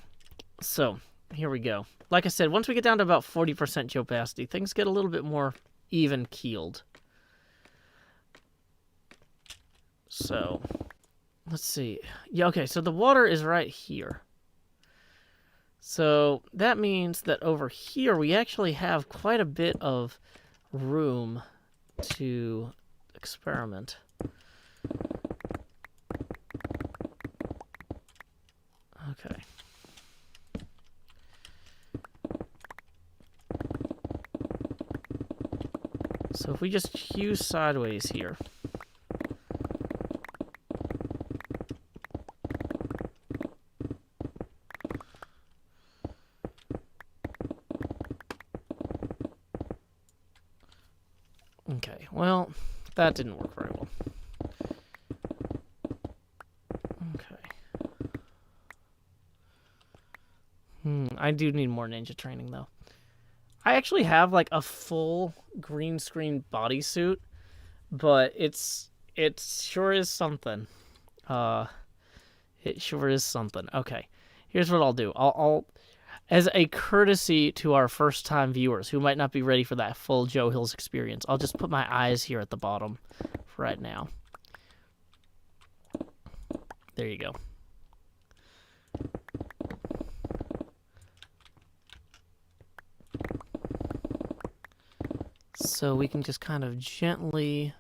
so here we go. Like I said, once we get down to about 40% opacity, things get a little bit more even-keeled. So, let's see. Yeah, okay, so the water is right here. So that means that over here we actually have quite a bit of room to experiment. Okay. So if we just hue sideways here. Okay, well, that didn't work very well. Okay. I do need more ninja training, though. I actually have, like, a full green screen bodysuit, but it sure is something. It sure is something. Okay, here's what I'll do. I'll as a courtesy to our first-time viewers who might not be ready for that full Joe Hills experience, I'll just put my eyes here at the bottom for right now. There you go. So we can just kind of gently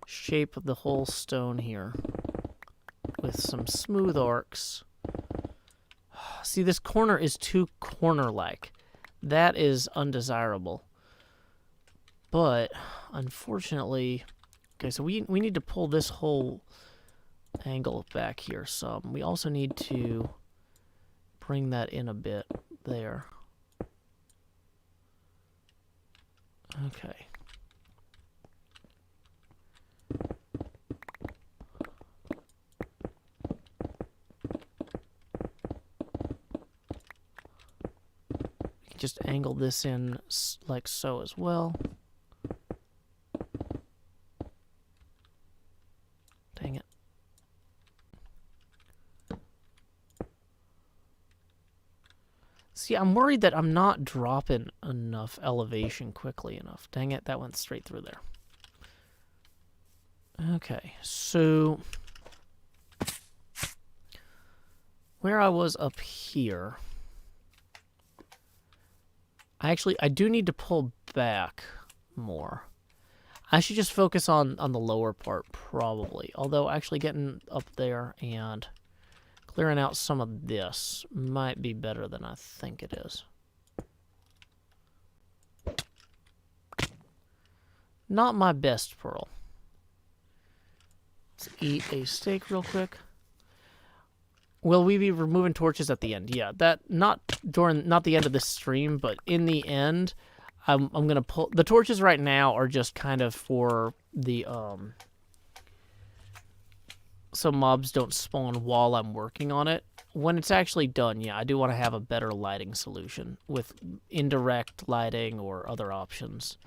shape the whole stone here with some smooth arcs. See, this corner is too corner-like. That is undesirable. But, unfortunately... Okay, so we need to pull this whole angle back here some. We also need to bring that in a bit there. Okay. We can just angle this in like so as well. Dang it. See, I'm worried that I'm not dropping enough elevation quickly enough. Dang it, that went straight through there. Okay, so where I was up here, I do need to pull back more. I should just focus on the lower part, probably. Although actually getting up there and clearing out some of this might be better than I think it is. Not my best pearl. Let's eat a steak real quick. Will we be removing torches at the end? Yeah, that not the end of this stream, but in the end, I'm gonna pull the torches right now are just kind of for the so mobs don't spawn while I'm working on it. When it's actually done, yeah, I do want to have a better lighting solution with indirect lighting or other options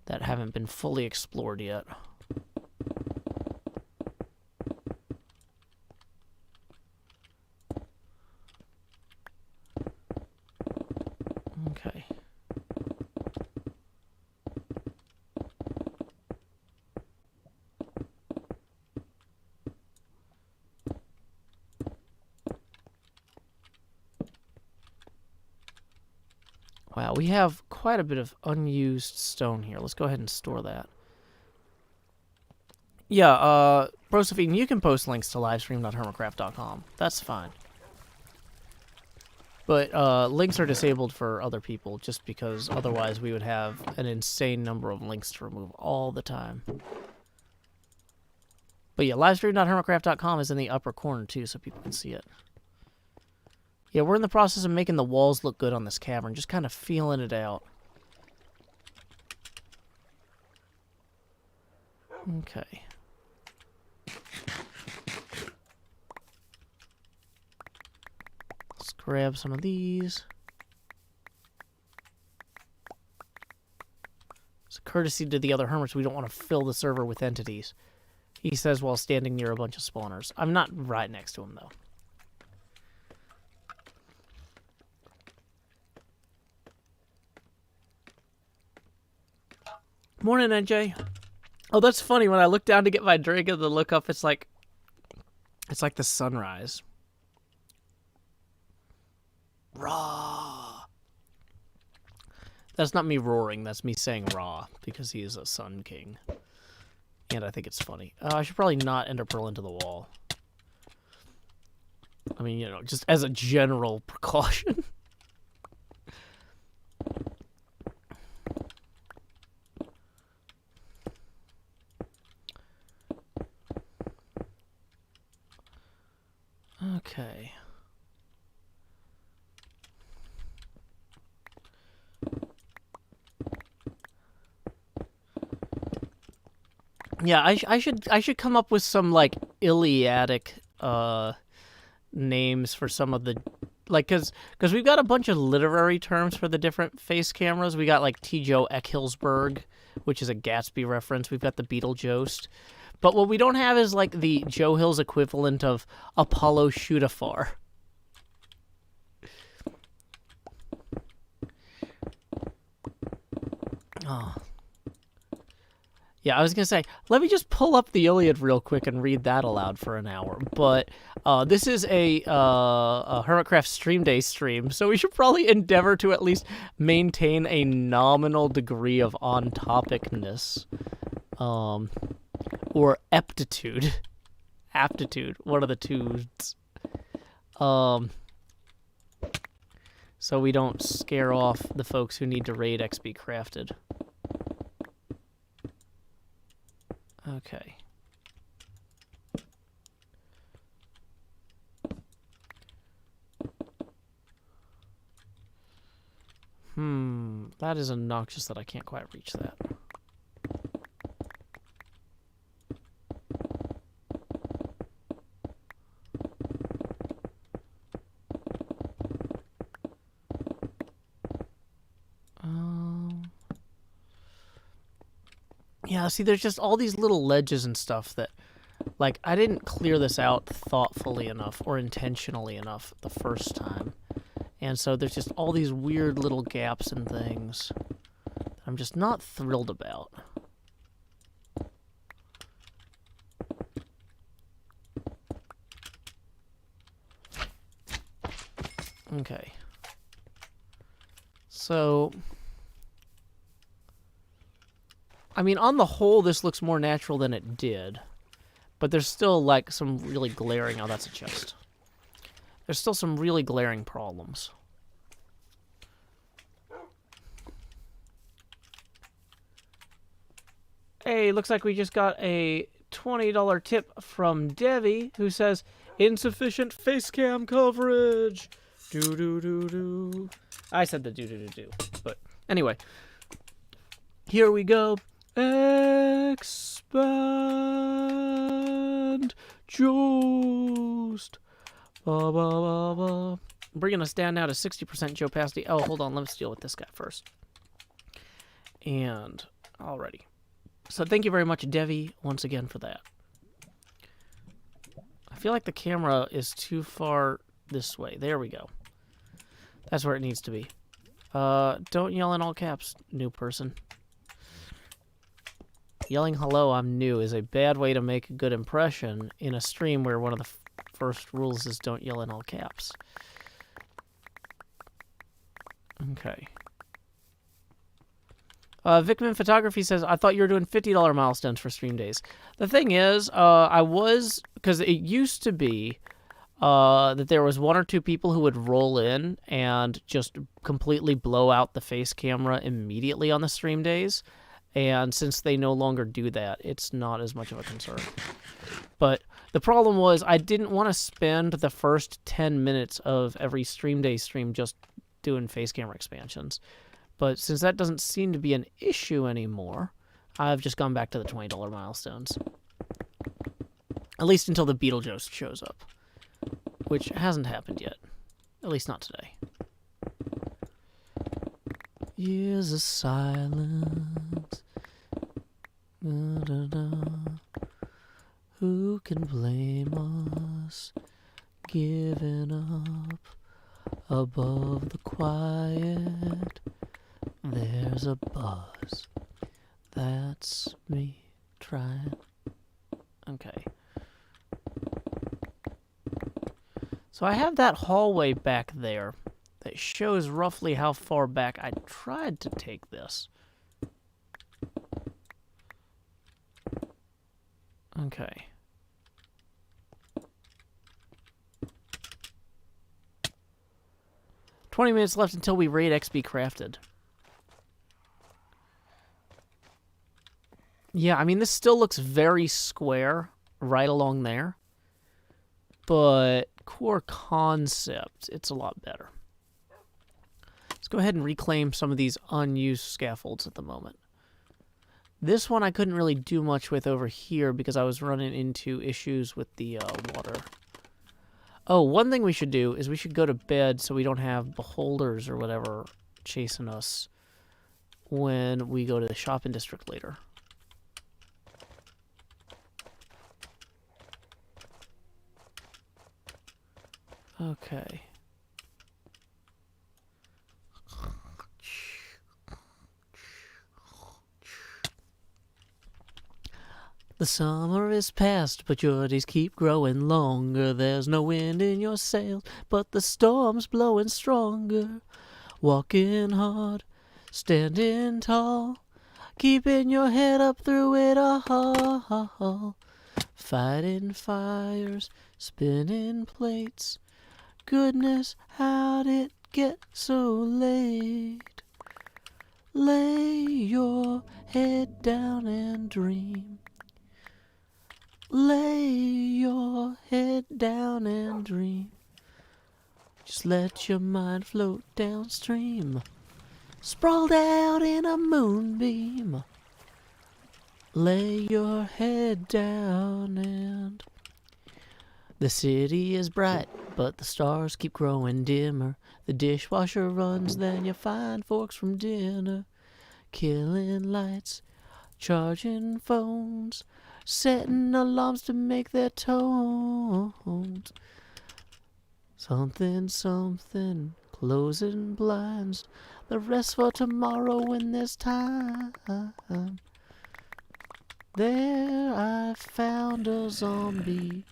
that haven't been fully explored yet. Okay. Wow, we have quite a bit of unused stone here. Let's go ahead and store that. Yeah, Brosephine, you can post links to livestream.hermitcraft.com. That's fine. But links are disabled for other people just because otherwise we would have an insane number of links to remove all the time. But yeah, livestream.hermitcraft.com is in the upper corner too, so people can see it. Yeah, we're in the process of making the walls look good on this cavern, just kind of feeling it out. Okay. Let's grab some of these. As a courtesy to the other hermits, we don't want to fill the server with entities. He says while standing near a bunch of spawners. I'm not right next to him, though. Morning, NJ. Oh, that's funny. When I look down to get my drink and then look up, it's like the sunrise. Raw. That's not me roaring. That's me saying raw because he is a sun king. And I think it's funny. I should probably not ender pearl into the wall. I mean, you know, just as a general precaution. Okay. Yeah, I should come up with some like Iliadic names for some of the like cuz we've got a bunch of literary terms for the different face cameras. We got like T. Joe Eckhilsberg, which is a Gatsby reference. We've got the Beetlejuice. But what we don't have is like the Joe Hill's equivalent of Apollo Shootafar. Oh. Yeah, I was going to say, let me just pull up the Iliad real quick and read that aloud for an hour. But this is a Hermitcraft Stream Day stream, so we should probably endeavor to at least maintain a nominal degree of on-topicness. Or aptitude. Aptitude, one of the twos. So we don't scare off the folks who need to raid XP Crafted. Okay. That is obnoxious that I can't quite reach that. Yeah, see, there's just all these little ledges and stuff that, like, I didn't clear this out thoughtfully enough or intentionally enough the first time. And so there's just all these weird little gaps and things that I'm just not thrilled about. Okay. So, I mean, on the whole, this looks more natural than it did. But there's still, like, some really glaring... Oh, that's a chest. There's still some really glaring problems. Hey, looks like we just got a $20 tip from Devi, who says, insufficient face cam coverage. Do-do-do-do. I said the do-do-do-do. But anyway, here we go. Expand Joost. Ba, ba, ba, ba. Bringing us down now to 60% Joe Pasty. Oh, hold on. Let's deal with this guy first. And alrighty. So thank you very much, Devi, once again for that. I feel like the camera is too far this way. There we go. That's where it needs to be. Don't yell in all caps, new person. Yelling hello, I'm new is a bad way to make a good impression in a stream where one of the first rules is don't yell in all caps. Okay. Vicman Photography says, I thought you were doing $50 milestones for stream days. The thing is, I was, because it used to be that there was one or two people who would roll in and just completely blow out the face camera immediately on the stream days. And since they no longer do that, it's not as much of a concern. But the problem was I didn't want to spend the first 10 minutes of every stream day stream just doing face camera expansions. But since that doesn't seem to be an issue anymore, I've just gone back to the $20 milestones. At least until the Beetlejuice shows up. Which hasn't happened yet. At least not today. Years of silence. Da, da, da. Who can blame us? Giving up above the quiet. There's a buzz. That's me trying. Okay. So I have that hallway back there that shows roughly how far back I tried to take this. Okay. "20 minutes left until we raid XP Crafted." Yeah, I mean, this still looks very square right along there. But core concept, it's a lot better. Let's go ahead and reclaim some of these unused scaffolds at the moment. This one I couldn't really do much with over here because I was running into issues with the water. Oh, one thing we should do is we should go to bed so we don't have beholders or whatever chasing us when we go to the shopping district later. Okay. The summer is past, but your days keep growing longer. There's no wind in your sails, but the storm's blowing stronger. Walking hard, standing tall, keeping your head up through it all. Fighting fires, spinning plates. Goodness, how'd it get so late? Lay your head down and dream. Lay your head down and dream. Just let your mind float downstream. Sprawled out in a moonbeam. Lay your head down and... The city is bright, but the stars keep growing dimmer. The dishwasher runs, then you find forks from dinner. Killing lights, charging phones, setting alarms to make their tones. Something, something, closing blinds. The rest for tomorrow when there's time. There I found a zombie.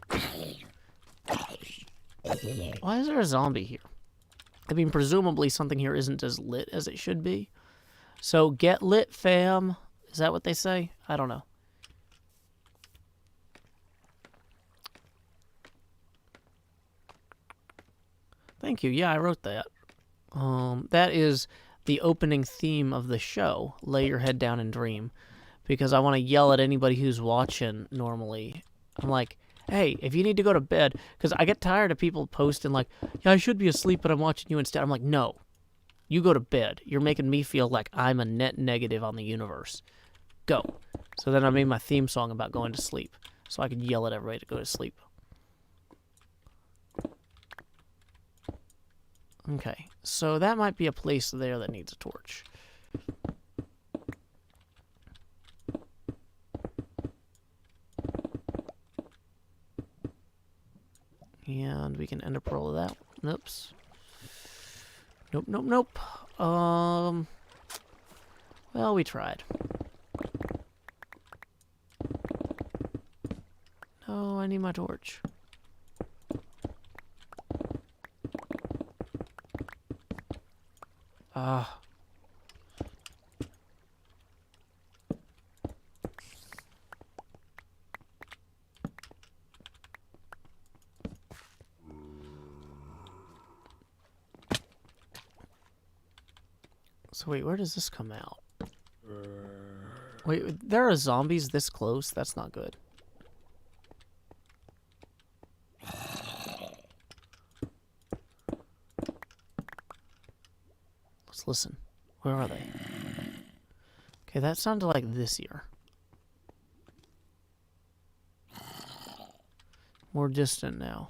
Why is there a zombie here? I mean, presumably something here isn't as lit as it should be. So, get lit, fam. Is that what they say? I don't know. Thank you. Yeah, I wrote that. That is the opening theme of the show, Lay Your Head Down and Dream. Because I want to yell at anybody who's watching normally. I'm like, hey, if you need to go to bed, because I get tired of people posting like, yeah, I should be asleep, but I'm watching you instead. I'm like, no, you go to bed. You're making me feel like I'm a net negative on the universe. Go. So then I made my theme song about going to sleep, so I could yell at everybody to go to sleep. Okay, so that might be a place there that needs a torch. And we can ender pearl that. Oops. Nope, nope, nope. Well, we tried. No, I need my torch. Ah. So wait, where does this come out? Wait, there are zombies this close? That's not good. Let's listen. Where are they? Okay, that sounded like this ear. More distant now.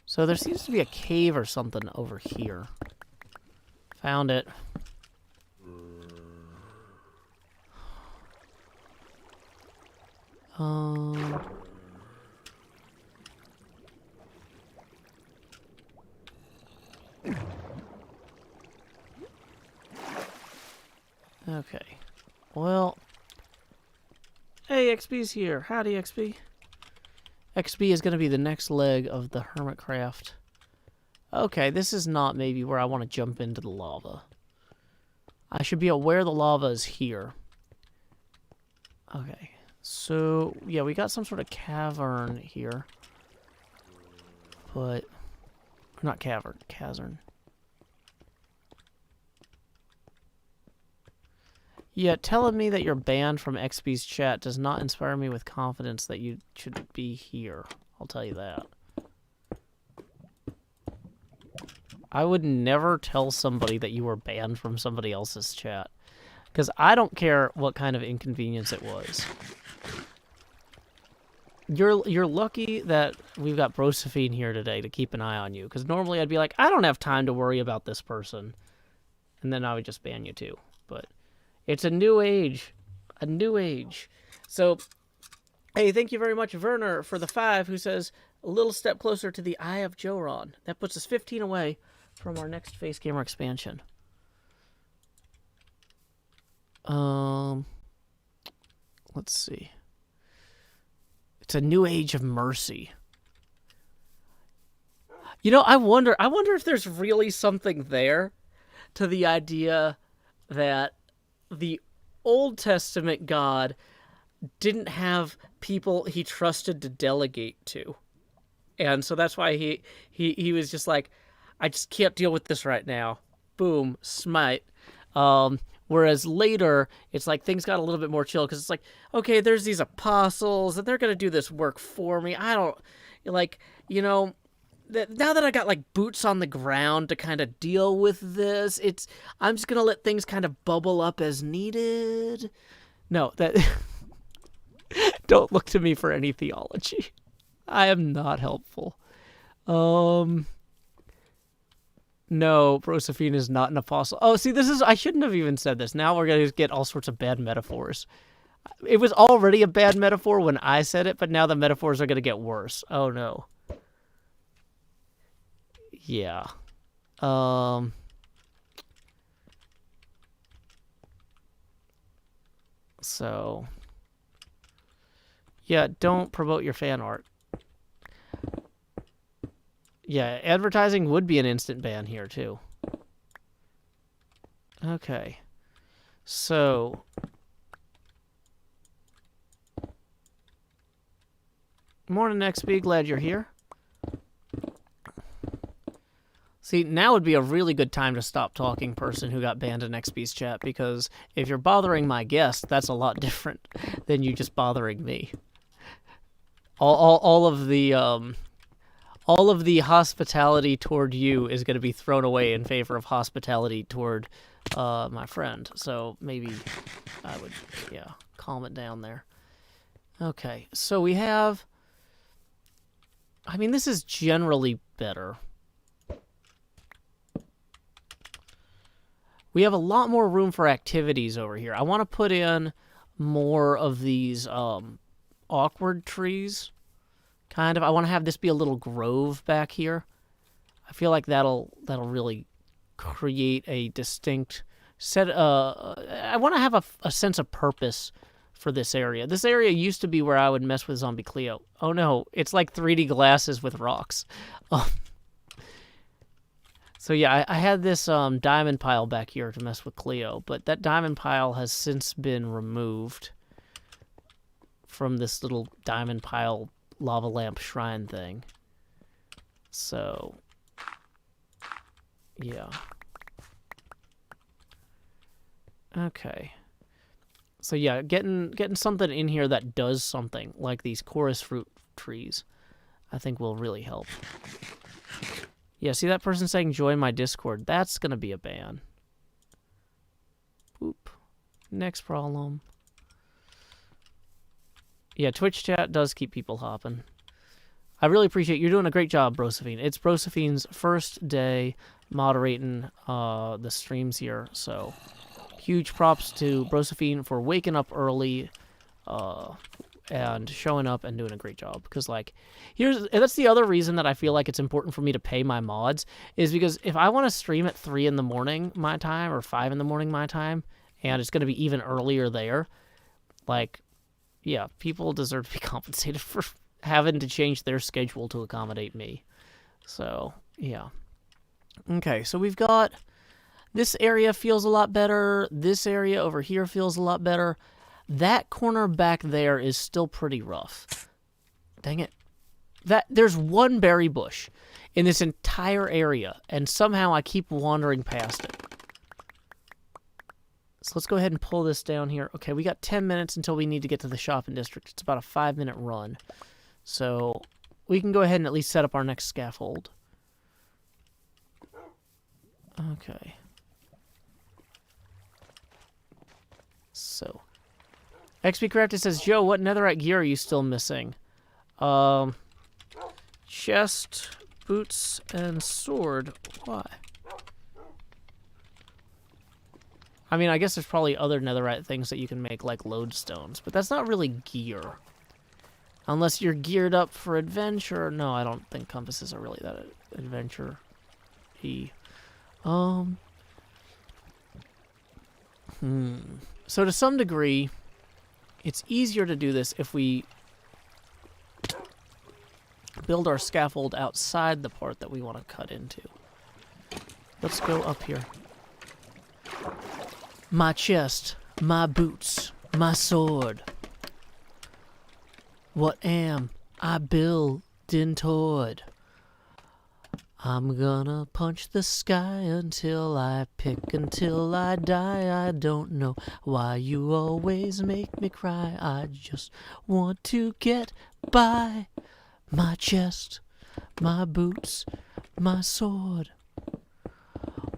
So there seems to be a cave or something over here. Found it. Okay. Well. Hey, XB's here. Howdy, XB. XB is going to be the next leg of the Hermitcraft. Okay, this is not maybe where I want to jump into the lava. I should be aware the lava is here. Okay. So, yeah, we got some sort of cavern here. But, not cavern, chasm. Yeah, telling me that you're banned from XB's chat does not inspire me with confidence that you should be here. I'll tell you that. I would never tell somebody that you were banned from somebody else's chat. Because I don't care what kind of inconvenience it was. You're lucky that we've got Brosephine here today to keep an eye on you. Because normally I'd be like, I don't have time to worry about this person. And then I would just ban you too. But it's a new age. A new age. So, hey, thank you very much, Werner, for the 5, who says, a little step closer to the Eye of Joron. That puts us 15 away from our next Face Gamer expansion. Let's see. It's a new age of mercy. You know, I wonder if there's really something there to the idea that the Old Testament God didn't have people he trusted to delegate to. And so that's why he was just like, I just can't deal with this right now. Boom, smite. Whereas later, it's like things got a little bit more chill because it's like, okay, there's these apostles and they're going to do this work for me. I don't, like, you know, now that I got like boots on the ground to kind of deal with this, I'm just going to let things kind of bubble up as needed. No, that, don't look to me for any theology. I am not helpful. No, Brosephine is not an apostle. Oh, see, I shouldn't have even said this. Now we're going to get all sorts of bad metaphors. It was already a bad metaphor when I said it, but now the metaphors are going to get worse. Oh, no. Yeah. So. Yeah, don't promote your fan art. Yeah, advertising would be an instant ban here, too. Okay. So. Morning, XB. Glad you're here. See, now would be a really good time to stop talking, person who got banned in XB's chat, because if you're bothering my guest, that's a lot different than you just bothering me. All of the hospitality toward you is going to be thrown away in favor of hospitality toward my friend. So maybe I would, yeah, calm it down there. Okay, so we have, I mean, this is generally better. We have a lot more room for activities over here. I want to put in more of these awkward trees. Kind of. I want to have this be a little grove back here. I feel like that'll really create a distinct set. I want to have a sense of purpose for this area. This area used to be where I would mess with Zombie Cleo. Oh no, it's like 3D glasses with rocks. So yeah, I had this diamond pile back here to mess with Cleo, but that diamond pile has since been removed from this little diamond pile lava lamp shrine thing. So, yeah. Okay. So yeah, getting something in here that does something, like these chorus fruit trees, I think will really help. Yeah, see that person saying join my Discord? That's gonna be a ban. Boop. Next problem. Yeah, Twitch chat does keep people hopping. I really appreciate you're doing a great job, Brosephine. It's Brosephine's first day moderating the streams here, so huge props to Brosephine for waking up early and showing up and doing a great job. Because, like, that's the other reason that I feel like it's important for me to pay my mods, is because if I want to stream at 3 in the morning my time or 5 in the morning my time, and it's going to be even earlier there, like, yeah, people deserve to be compensated for having to change their schedule to accommodate me. So, yeah. Okay, so we've got... This area feels a lot better. This area over here feels a lot better. That corner back there is still pretty rough. Dang it. There's one berry bush in this entire area, and somehow I keep wandering past it. So let's go ahead and pull this down here. Okay, we got 10 minutes until we need to get to the shopping district. It's about a 5-minute run. So we can go ahead and at least set up our next scaffold. Okay. So, XP Crafted says, Joe, what netherite gear are you still missing? Chest, boots, and sword. Why? I mean, I guess there's probably other netherite things that you can make, like lodestones, but that's not really gear. Unless you're geared up for adventure. No, I don't think compasses are really that adventure-y. So to some degree, it's easier to do this if we build our scaffold outside the part that we want to cut into. Let's go up here. My chest, my boots, my sword. What am I building toward? I'm gonna punch the sky until I pick, until I die. I don't know why you always make me cry. I just want to get by. My chest, my boots, my sword.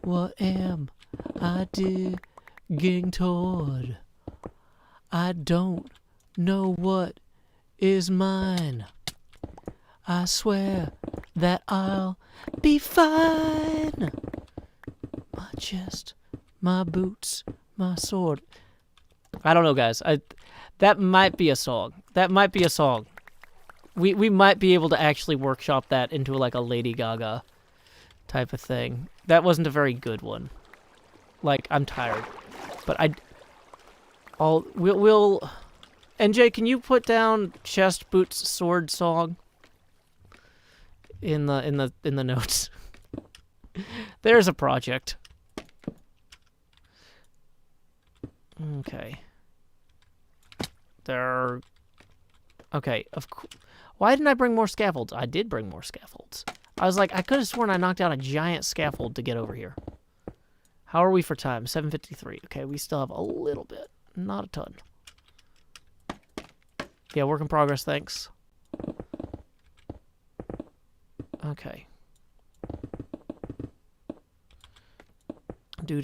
What am I digging toward? I don't know what is mine. I swear that I'll be fine. My chest, my boots, my sword. I don't know, guys. That might be a song. That might be a song. We might be able to actually workshop that into like a Lady Gaga type of thing. That wasn't a very good one. Like, I'm tired, but we'll. NJ, can you put down chest, boots, sword song in the notes? There's a project. Okay. Okay. Why didn't I bring more scaffolds? I did bring more scaffolds. I was like, I could have sworn I knocked out a giant scaffold to get over here. How are we for time? 7:53. Okay, we still have a little bit. Not a ton. Yeah, work in progress, thanks. Okay. Do.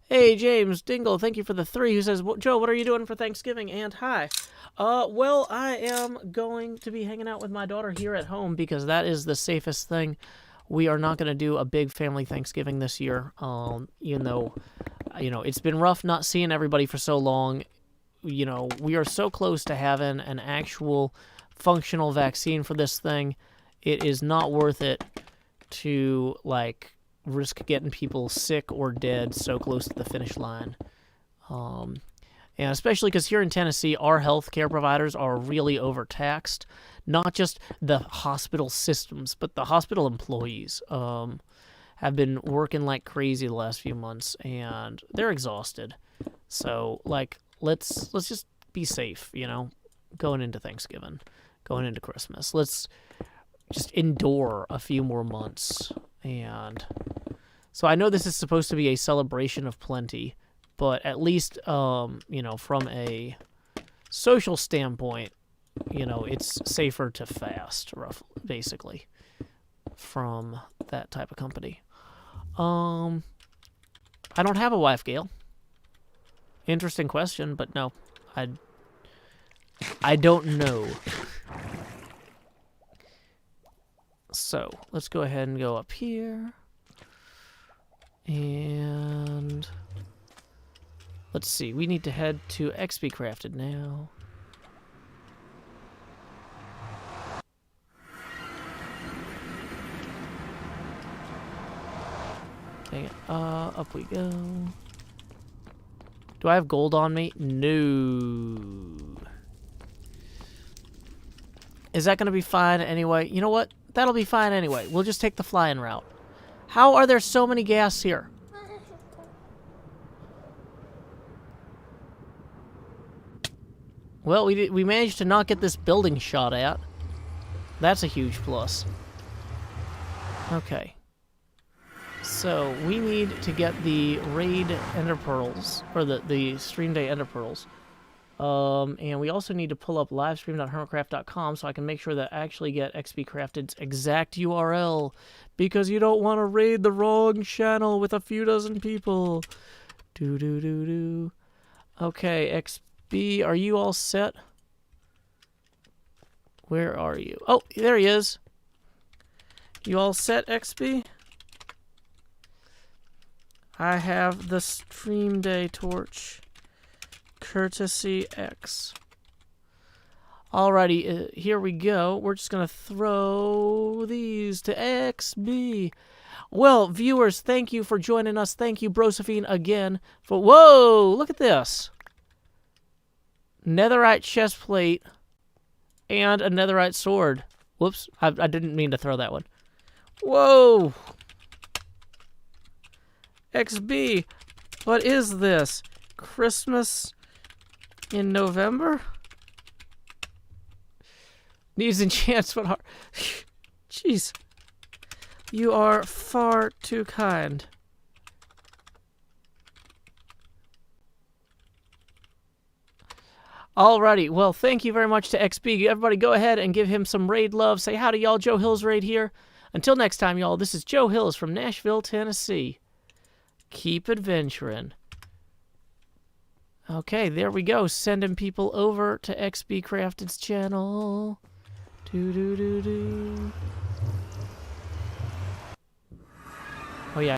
Hey, James Dingle, thank you for the 3, who says, Joe, what are you doing for Thanksgiving? And hi. Well, I am going to be hanging out with my daughter here at home because that is the safest thing. We are not going to do a big family Thanksgiving this year, even though, it's been rough not seeing everybody for so long. We are so close to having an actual functional vaccine for this thing. It is not worth it to, risk getting people sick or dead so close to the finish line. And especially because here in Tennessee, our healthcare providers are really overtaxed. Not just the hospital systems, but the hospital employees have been working like crazy the last few months, and they're exhausted. So, let's just be safe, going into Thanksgiving, going into Christmas. Let's just endure a few more months. And so I know this is supposed to be a celebration of plenty, but at least, from a social standpoint, it's safer to fast, basically, from that type of company. I don't have a wife, Gail. Interesting question, but no, I don't know. So, let's go ahead and go up here. And Let's see. We need to head to XP Crafted now. Dang it. Up we go. Do I have gold on me? No. Is that going to be fine anyway? You know what? That'll be fine anyway. We'll just take the flying route. How are there so many gas here? Well, we managed to not get this building shot at. That's a huge plus. Okay. So, we need to get the raid ender pearls, or the stream day ender pearls. And we also need to pull up livestream.hermitcraft.com so I can make sure that I actually get XP Crafted's exact URL, because you don't want to raid the wrong channel with a few dozen people. Okay, XP, are you all set? Where are you? Oh, there he is. You all set, XP? I have the stream day torch. Courtesy X. Alrighty, here we go. We're just going to throw these to XB. Well, viewers, thank you for joining us. Thank you, Brosephine, again. For whoa, look at this. Netherite chest plate and a netherite sword. Whoops, I didn't mean to throw that one. Whoa. XB, what is this? Christmas in November? Needs enchantment heart. Jeez. You are far too kind. Alrighty, well, thank you very much to XB. Everybody go ahead and give him some raid love. Say howdy, y'all. Joe Hills Raid here. Until next time, y'all, this is Joe Hills from Nashville, Tennessee. Keep adventuring. Okay, there we go. Sending people over to XB Crafted's channel.